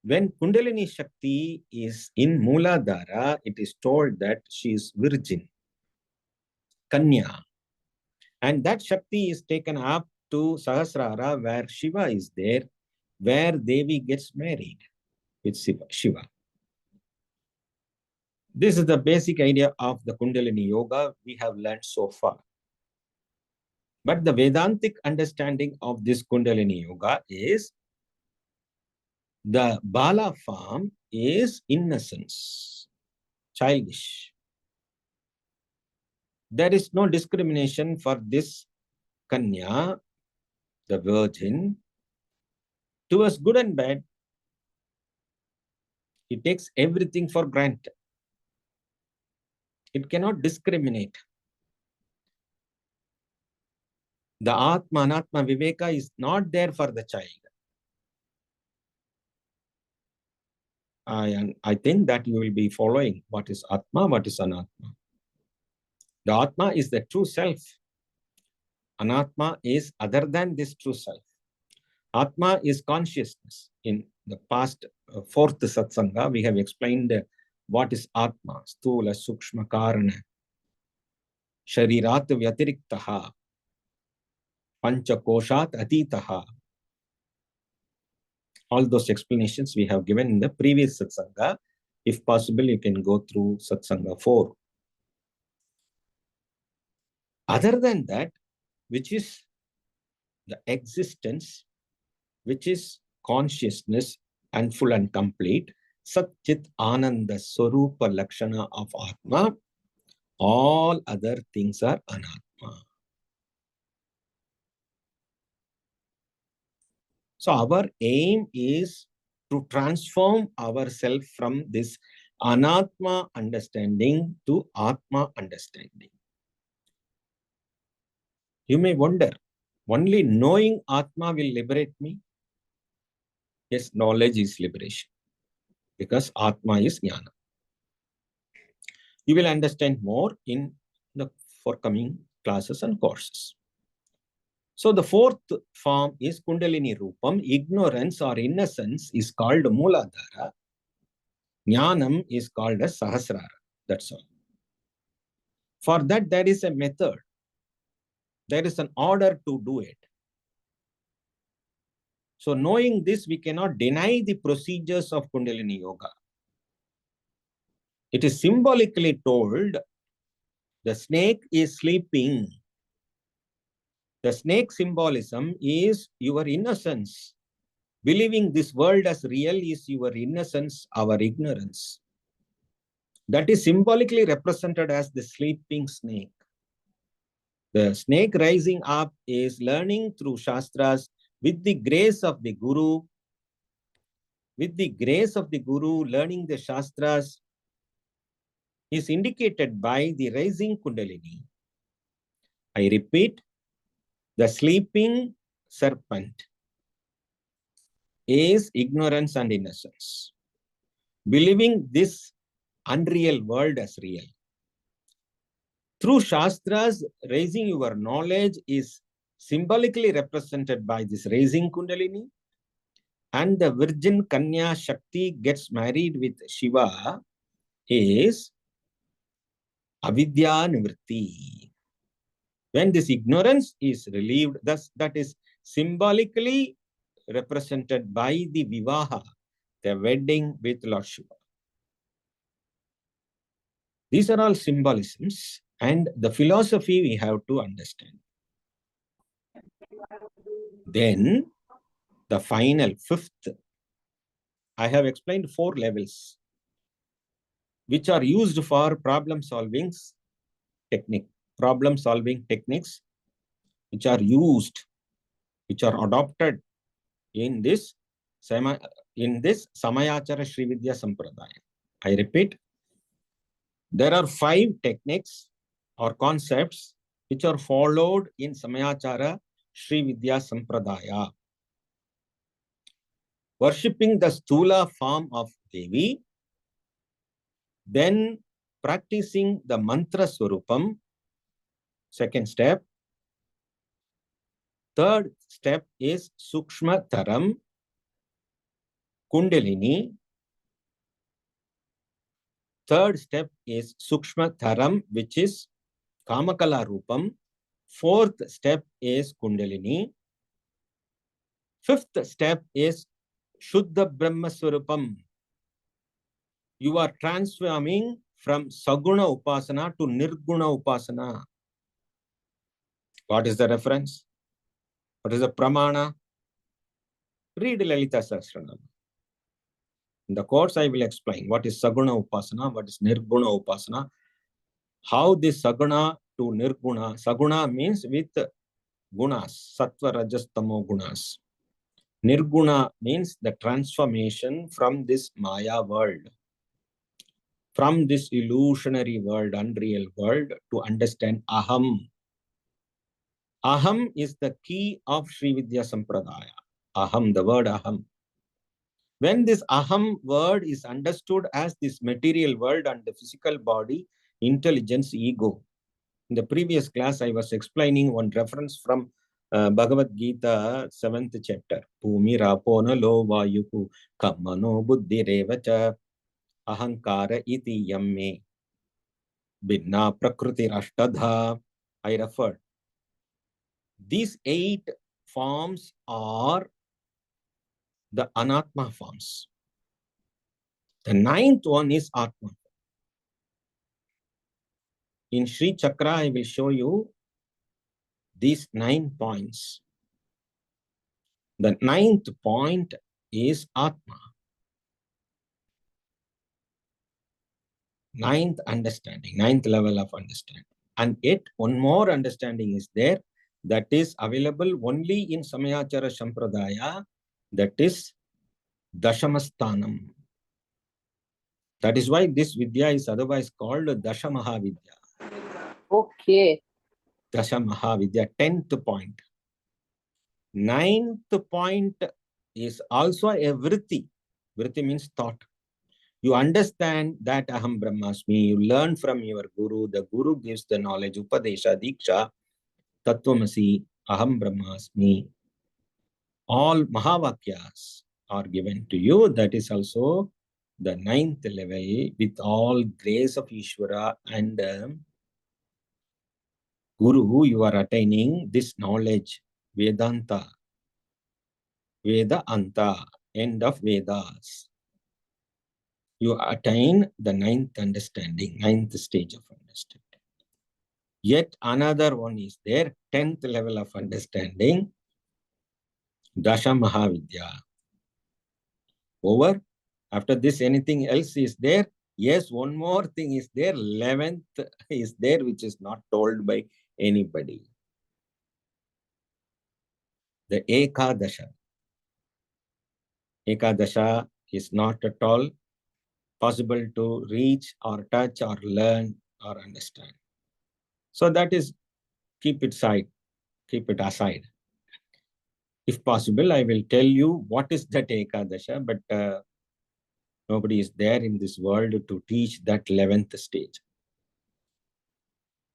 When Kundalini Shakti is in Mooladhara, it is told that she is virgin, Kanya. And that Shakti is taken up to Sahasrara, where Shiva is there, where Devi gets married with Shiva. This is the basic idea of the Kundalini Yoga we have learned so far. But the Vedantic understanding of this Kundalini Yoga is the Bala form is innocence, childish. There is no discrimination for this Kanya, the virgin, towards good and bad. He takes everything for granted. It cannot discriminate. The Atma, Anatma, Viveka is not there for the child. I think that you will be following what is Atma, what is Anatma. The Atma is the true self. Anatma is other than this true self. Atma is consciousness. In the past 4th Satsanga, we have explained what is Atma. Stula, Sukshma, Karana, Sharirat Vyatiriktaha, Pancha Koshat Atitaha. All those explanations we have given in the previous Satsanga. If possible, you can go through Satsanga 4. Other than that, which is the existence, which is consciousness and full and complete, Sat Chit Ananda Swarupa Lakshana of Atma, all other things are Anatma. So our aim is to transform ourselves from this Anatma understanding to Atma understanding. You may wonder, only knowing Atma will liberate me? Yes, knowledge is liberation, because Atma is Jnana. You will understand more in the forthcoming classes and courses. So the fourth form is Kundalini Rupam. Ignorance or innocence is called Mooladhara. Jnanam is called as Sahasrara. That's all. For that, there is a method. There is an order to do it. So knowing this, we cannot deny the procedures of Kundalini Yoga. It is symbolically told, the snake is sleeping. The snake symbolism is your innocence. Believing this world as real is your innocence, our ignorance. That is symbolically represented as the sleeping snake. The snake rising up is learning through Shastras with the grace of the Guru. With the grace of the Guru, learning the Shastras is indicated by the rising Kundalini. I repeat, the sleeping serpent is ignorance and innocence. Believing this unreal world as real. Through Shastras, raising your knowledge is symbolically represented by this raising Kundalini, and the Virgin Kanya Shakti gets married with Shiva is Avidya Nivritti. When this ignorance is relieved, thus that is symbolically represented by the Vivaha, the wedding with Lord Shiva. These are all symbolisms, and the philosophy we have to understand. Then, the final, fifth, I have explained 4 levels, which are used for problem-solving techniques, which are used, which are adopted in this Samayachara Sri Vidya Sampradaya. I repeat, there are 5 techniques or concepts which are followed in Samayachara Sri Vidya Sampradaya. Worshipping the Stula form of Devi, then practicing the Mantra Swarupam, second step. Third step is Sukshma Taram, Kundalini. Third step is Sukshma Taram, which is Kamakala Rupam. Fourth step is Kundalini. Fifth step is Shuddha Brahma Swarupam. You are transforming from Saguna Upasana to Nirguna Upasana. What is the reference? What is the pramana? Read Lalita Sahasranama. In the course, I will explain what is Saguna Upasana, what is Nirguna Upasana, how this Saguna to Nirguna. Saguna means with gunas, Sattva, Rajas, Tamo gunas. Nirguna means the transformation from this Maya world, from this illusionary world, unreal world, to understand Aham. Aham is the key of Sri Vidya Sampradaya. Aham, the word Aham. When this Aham word is understood as this material world and the physical body, intelligence, ego. In the previous class, I was explaining one reference from Bhagavad Gita, 7th chapter. Bhumi rapona lo vayuhu kammano buddhi revacha ahankara iti yamme binna prakriti rashtadha. I referred. These 8 forms are the anatma forms. The ninth one is atma. In Sri Chakra, I will show you these 9 points. The ninth point is atma. Ninth understanding, ninth level of understanding. And yet one more understanding is there that is available only in Samayachara Sampradaya, that is Dashamasthanam. That is why this Vidya is otherwise called Dashamahavidya.
Okay.
Dashamahavidya, 10th point. 9th point is also a vritti. Vritti means thought. You understand that Aham Brahmasmi, you learn from your Guru, the Guru gives the knowledge, Upadesha, Diksha, Tattvamasi, Aham Brahmasmi. All Mahavakyas are given to you. That is also the 9th level with all grace of Ishvara and Guru, you are attaining this knowledge, Vedanta, Veda Anta, end of Vedas. You attain the 9th understanding, 9th stage of understanding. Yet another one is there, 10th level of understanding, Dasha Mahavidya. Over. After this, anything else is there? Yes, one more thing is there, 11th is there, which is not told by anybody. The Ekadasha. Ekadasha is not at all possible to reach or touch or learn or understand. So that is, keep it aside. If possible, I will tell you what is that Ekadasha, but nobody is there in this world to teach that 11th stage.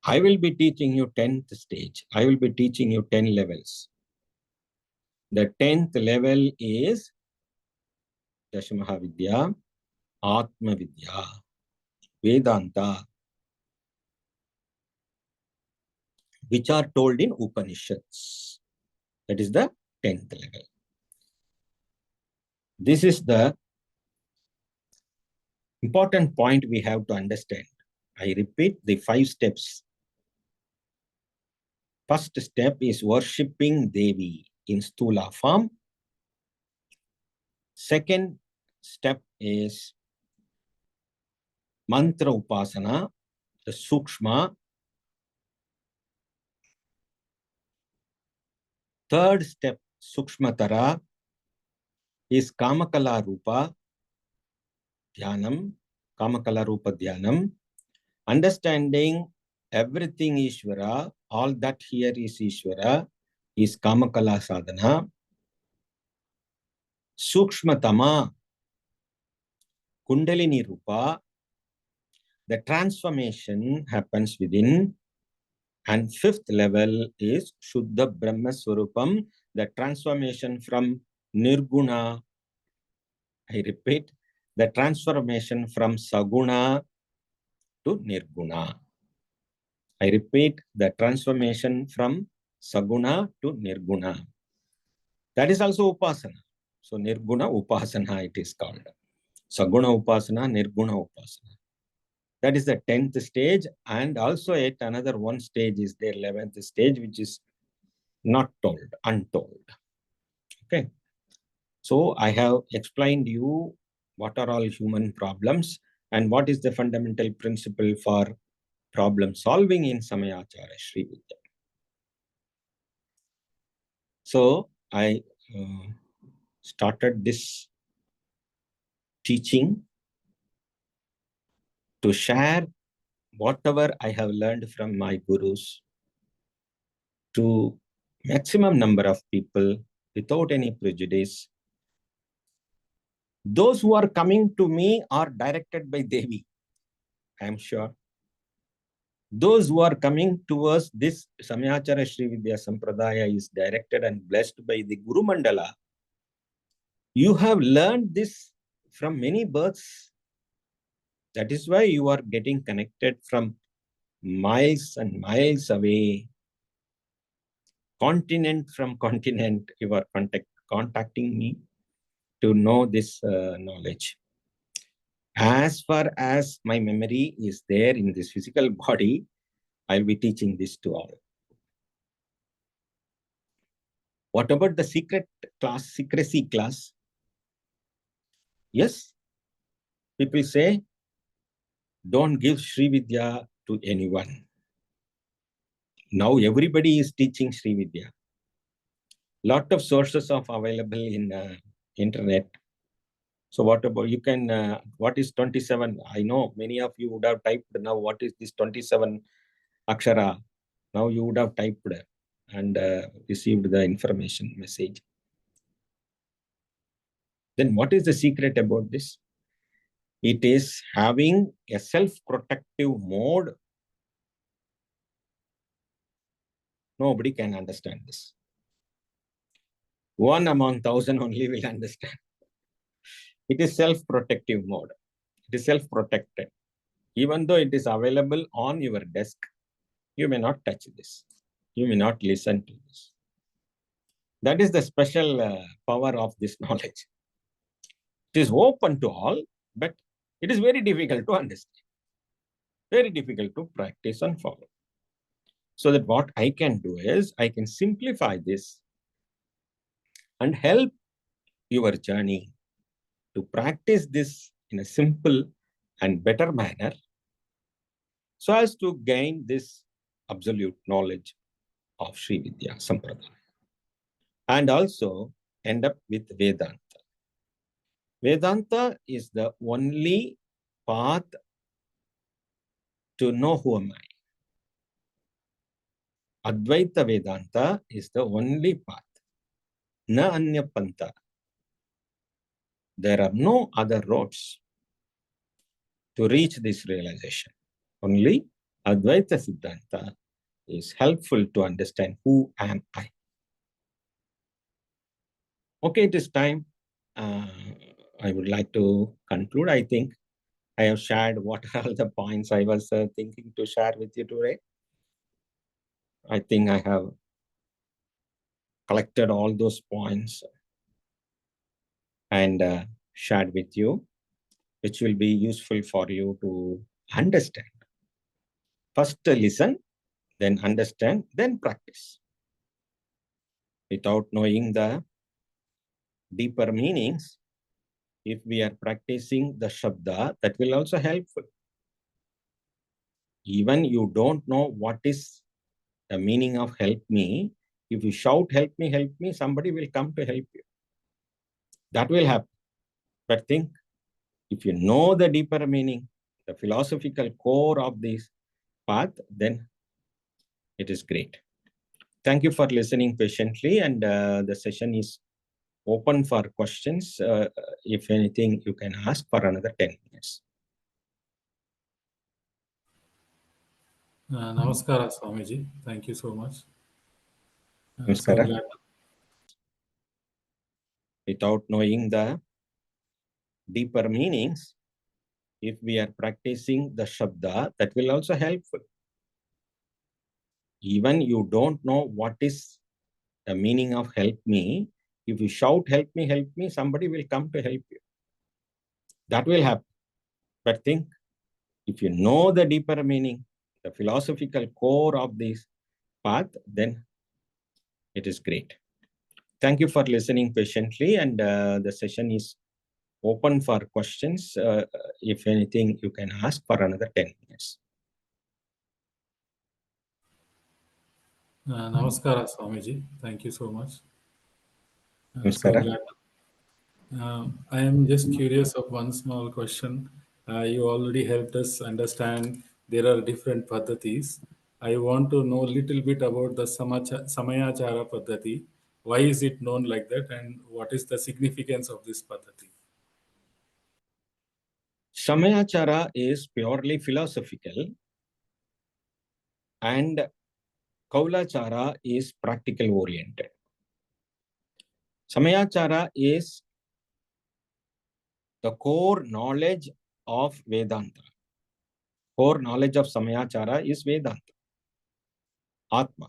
I will be teaching you 10th stage. I will be teaching you 10 levels. The 10th level is Dashamahavidya, Atma Vidya, Vedanta, which are told in Upanishads. That is the 10th level. This is the important point we have to understand. I repeat the 5 steps. First step is worshipping Devi in Stula form. Second step is Mantra Upasana, the Sukshma. Third step, Sukshmatara, is Kamakala Rupa Dhyanam, Kamakala Rupa Dhyanam. Understanding everything Ishvara, all that here is Ishvara, is Kamakala Sadhana. Sukshmatama, Kundalini Rupa, the transformation happens within. And 5th level is Shuddha Brahma Swarupam, the transformation from Nirguna. I repeat, the transformation from Saguna to Nirguna. I repeat, the transformation from Saguna to Nirguna. That is also Upasana. So Nirguna Upasana it is called. Saguna Upasana, Nirguna Upasana. That is the 10th stage, and also yet another one stage is there, 11th stage, which is not told, untold. Okay. So I have explained you what are all human problems and what is the fundamental principle for problem solving in Samayachara Sri Vidya. So I started this teaching to share whatever I have learned from my gurus to maximum number of people without any prejudice. Those who are coming to me are directed by Devi, I am sure. Those who are coming towards this Samayachara Sri Vidya Sampradaya is directed and blessed by the Guru Mandala. You have learned this from many births. That is why you are getting connected from miles and miles away. Continent from continent, you are contacting me. to know this knowledge. As far as my memory is there in this physical body, I'll be teaching this to all. What about the secrecy class? Yes, people say, don't give Sri Vidya to anyone. Now everybody is teaching Sri Vidya. Lot of sources of available in internet. So what about, you can, what is 27? I know many of you would have typed now, what is this 27 Akshara? Now you would have typed and received the information message. Then what is the secret about this? It is having a self-protective mode. Nobody can understand this. 1 among 1,000 only will understand. It is self-protective mode. It is self-protected. Even though it is available on your desk, you may not touch this. You may not listen to this. That is the special power of this knowledge. It is open to all, but it is very difficult to understand. Very difficult to practice and follow. So that what I can do is, I can simplify this and help your journey to practice this in a simple and better manner, so as to gain this absolute knowledge of Sri Vidya Sampradaya. And also end up with Vedanta. Vedanta is the only path to know who am I. Advaita Vedanta is the only path. Na anya panta. There are no other roads to reach this realization. Only Advaita Siddhanta is helpful to understand who am I. Okay, it is time. I would like to conclude. I think I have shared what are all the points I was thinking to share with you today. I think I have collected all those points and shared with you, which will be useful for you to understand. First listen, then understand, then practice. Without knowing the deeper meanings, if we are practicing the Shabda, that will also helpful. Even you don't know what is the meaning of help me, if you shout help me, somebody will come to help you. That will happen. But think, if you know the deeper meaning, the philosophical core of this path, then it is great. Thank you for listening patiently, and the session is open for questions. If anything, you can ask for another 10 minutes.
Namaskara, Swamiji. Thank you so much.
Namaskara.
So glad.
Without knowing the deeper meanings, if we are practicing the Shabda, that will also helpful. Even you don't know what is the meaning of help me, if you shout help me, somebody will come to help you. That will happen. But think, if you know the deeper meaning, the philosophical core of this path, then it is great. Thank you for listening patiently, and the session is open for questions. If anything, you can ask for another 10 minutes.
Namaskara, Swamiji. Thank you so much. So
Namaskara.
glad. I am just curious of one small question. You already helped us understand there are different paddhatis. I want to know a little bit about the Samayachara paddhati. Why is it known like that, and what is the significance of this paddhati?
Samayachara is purely philosophical, and Kaulachara is practical oriented. Samayachara is the core knowledge of Vedanta. Core knowledge of Samayachara is Vedanta, Atma.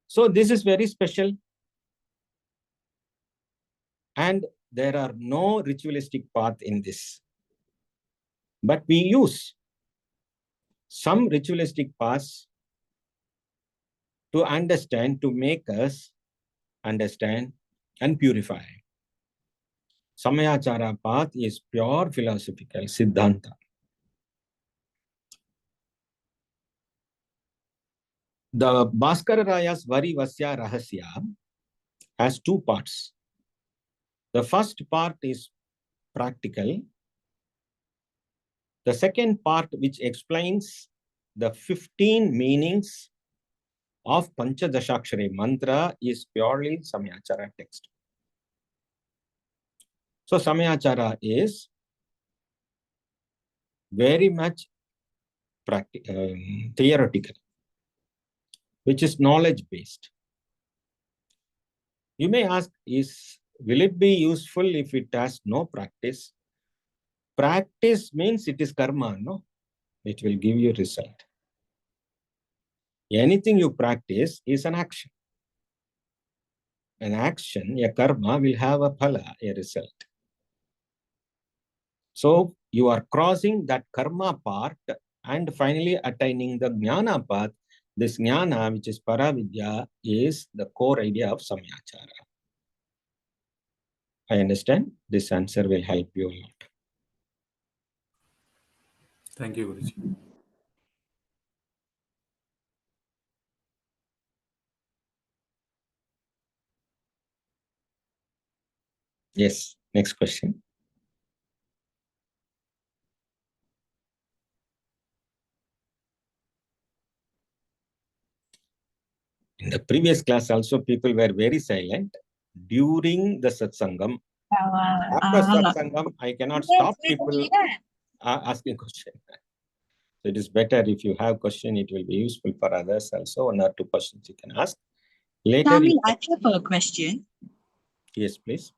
So this is very special. And there are no ritualistic path in this. But we use some ritualistic paths to understand, to make us understand and purify. Samayachara path is pure philosophical Siddhanta. The Bhaskara Raya's Vari Vasya Rahasyam has two parts. The first part is practical. The second part, which explains the 15 meanings of Panchadashakshari mantra, is purely Samayachara text. So Samayachara is very much theoretical, which is knowledge-based. You may ask, will it be useful if it has no practice? Practice means it is karma, no? It will give you result. Anything you practice is an action. An action, a karma, will have a phala, a result. So you are crossing that karma part and finally attaining the jnana path. This jnana, which is paravidya, is the core idea of Samayachara. I understand this answer will help you a lot.
Thank you, Guruji.
Yes, next question. In the previous class also, people were very silent during the satsangam. After satsangam, I cannot stop people asking questions. So it is better if you have question, it will be useful for others also. 1 or 2 questions you can ask. Later,
Swami, I have a question.
Yes, please.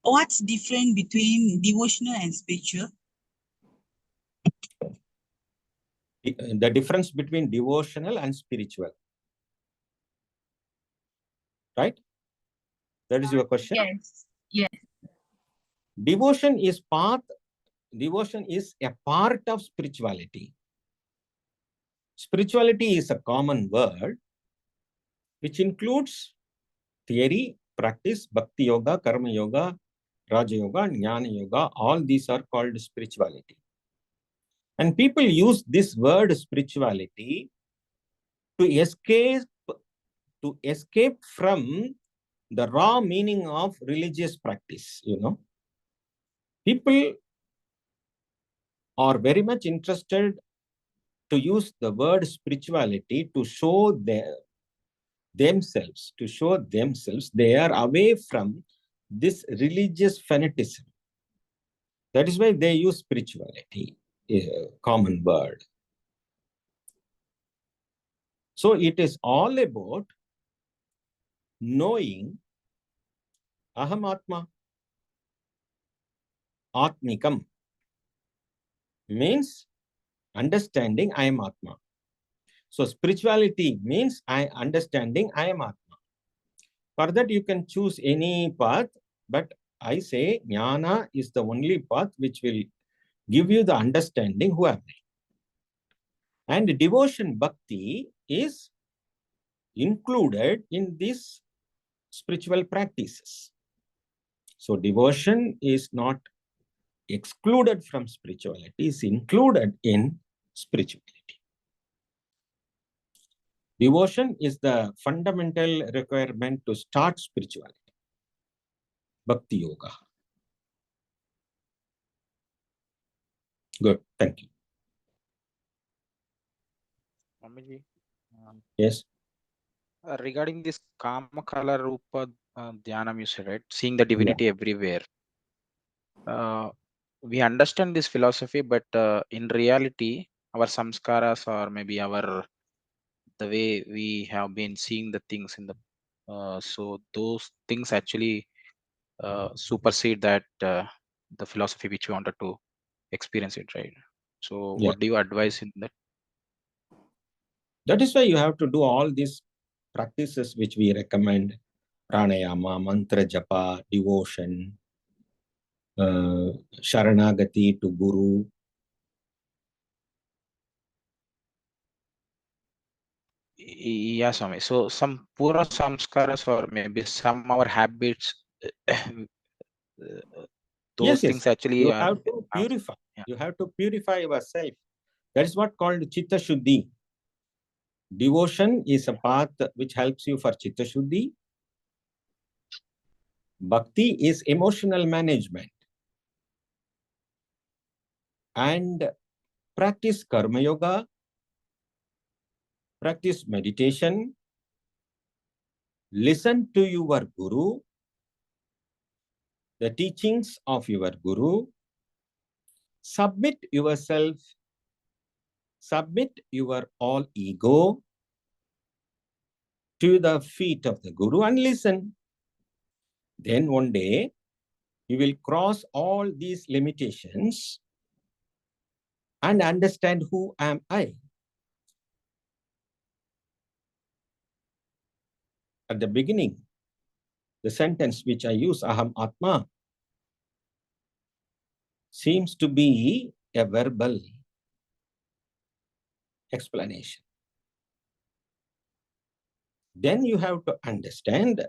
What's different between devotional and spiritual?
The difference between devotional and spiritual. Right? That is your question?
Yes. Yes.
Devotion is a part of spirituality. Spirituality is a common word which includes theory, practice, bhakti yoga, karma yoga, raja yoga, jnana yoga. All these are called spirituality. And people use this word spirituality to escape from the raw meaning of religious practice. People are very much interested to use the word spirituality to show themselves they are away from this religious fanaticism. That is why they use spirituality, a common word. So it is all about knowing Aham Atma. Atmikam means understanding I am Atma. So spirituality means understanding I am Atma. For that you can choose any path, but I say jnana is the only path which will give you the understanding who am I. And devotion bhakti is included in these spiritual practices. So devotion is not excluded from spirituality, is included in spirituality. Devotion is the fundamental requirement to start spirituality. Bhakti yoga. Good, thank you.
Swamiji,
Yes.
regarding this Kama Kala Rupa Dhyanam, you said, right? Seeing the divinity everywhere. We understand this philosophy, but in reality, our samskaras or maybe the way we have been seeing the things in the so those things actually supersede that the philosophy which we wanted to experience it, right? So what do you advise in that?
That is why you have to do all these practices which we recommend. pranayama, mantra japa, devotion, sharanagati to Guru.
Yeah, Swami. So some pura samskaras or maybe some our habits, those
Yes.
things actually
You
are.
have to purify.
Yeah.
You have to purify yourself. That is what called Chitta Shuddhi. Devotion is a path which helps you for Chitta Shuddhi. Bhakti is emotional management. And practice Karma Yoga, practice meditation, listen to your Guru, the teachings of your Guru, submit yourself, submit your all ego to the feet of the Guru and listen. Then one day, you will cross all these limitations and understand who am I. At the beginning, the sentence which I use, Aham Atma, seems to be a verbal explanation. Then you have to understand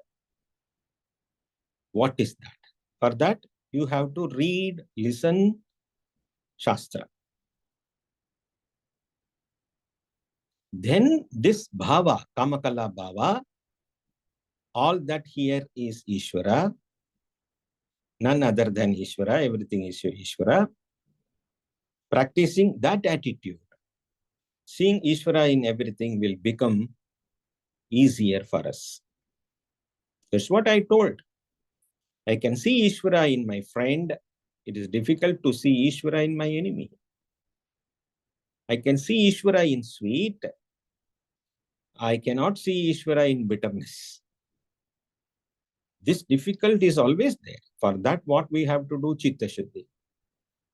what is that. For that, you have to read, listen, Shastra. Then this bhava, Kamakala bhava, all that here is Ishvara, none other than Ishvara, everything is Ishvara. Practicing that attitude, seeing Ishvara in everything will become easier for us. That's what I told. I can see Ishvara in my friend. It is difficult to see Ishvara in my enemy. I can see Ishvara in sweet. I cannot see Ishvara in bitterness. This difficulty is always there. For that, what we have to do, Chitta Shuddhi.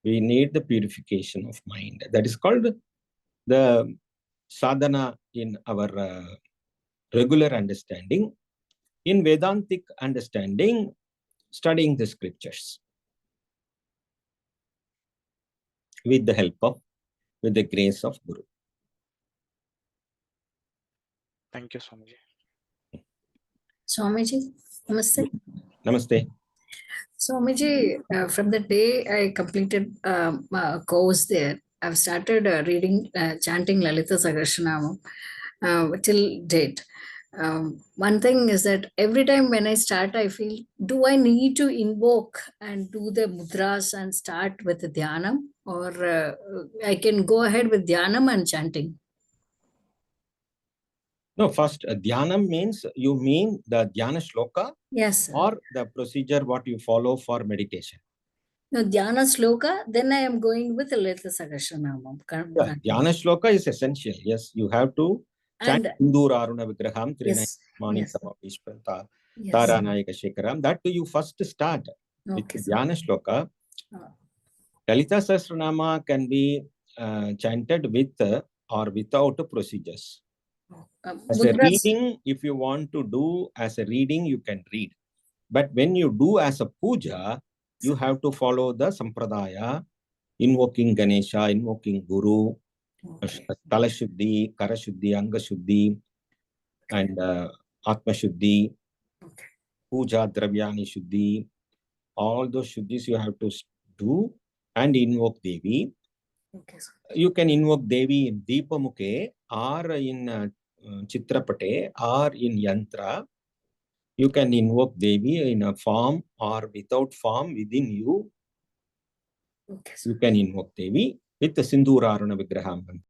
We need the purification of mind. That is called the sadhana in our regular understanding. In Vedantic understanding, studying the scriptures with the help of, with the grace of Guru.
Thank you, Swamiji.
Swamiji, namaste.
Namaste.
Swamiji, from the day I completed a course there, I've started reading, chanting Lalita Sahasranamam till date. One thing is that every time when I start, I feel, do I need to invoke and do the mudras and start with the dhyanam, or I can go ahead with dhyanam and chanting?
No, first, dhyanam means you mean the dhyana shloka?
Yes, sir.
Or the procedure what you follow for meditation?
No, dhyana shloka, then I am going with the Lalita Sahasranamam.
Yeah, dhyana shloka is essential. Yes, you have to chant Indur Aruna Vigraham,
Yes,
Manikama Vishpranta,
yes.
Taranayaka Shekaram. That you first start with
Okay,
dhyana shloka.
Oh.
Lalita Sahasranama can be chanted with or without procedures. As a reading, if you want to do as a reading, you can read. But when you do as a puja, you have to follow the sampradaya, invoking Ganesha, invoking Guru, Tala Shuddhi, Kara Shuddhi, Anga Shuddhi, and Atma Shuddhi, Puja Dravyani Shuddhi. All those Shuddhis you have to do and invoke Devi.
Okay,
you can invoke Devi in Deepamukhe or in Chitrapate or in Yantra. You can invoke Devi in a form or without form within you.
Okay,
You can invoke Devi with the Sindhuraruna Vigraham.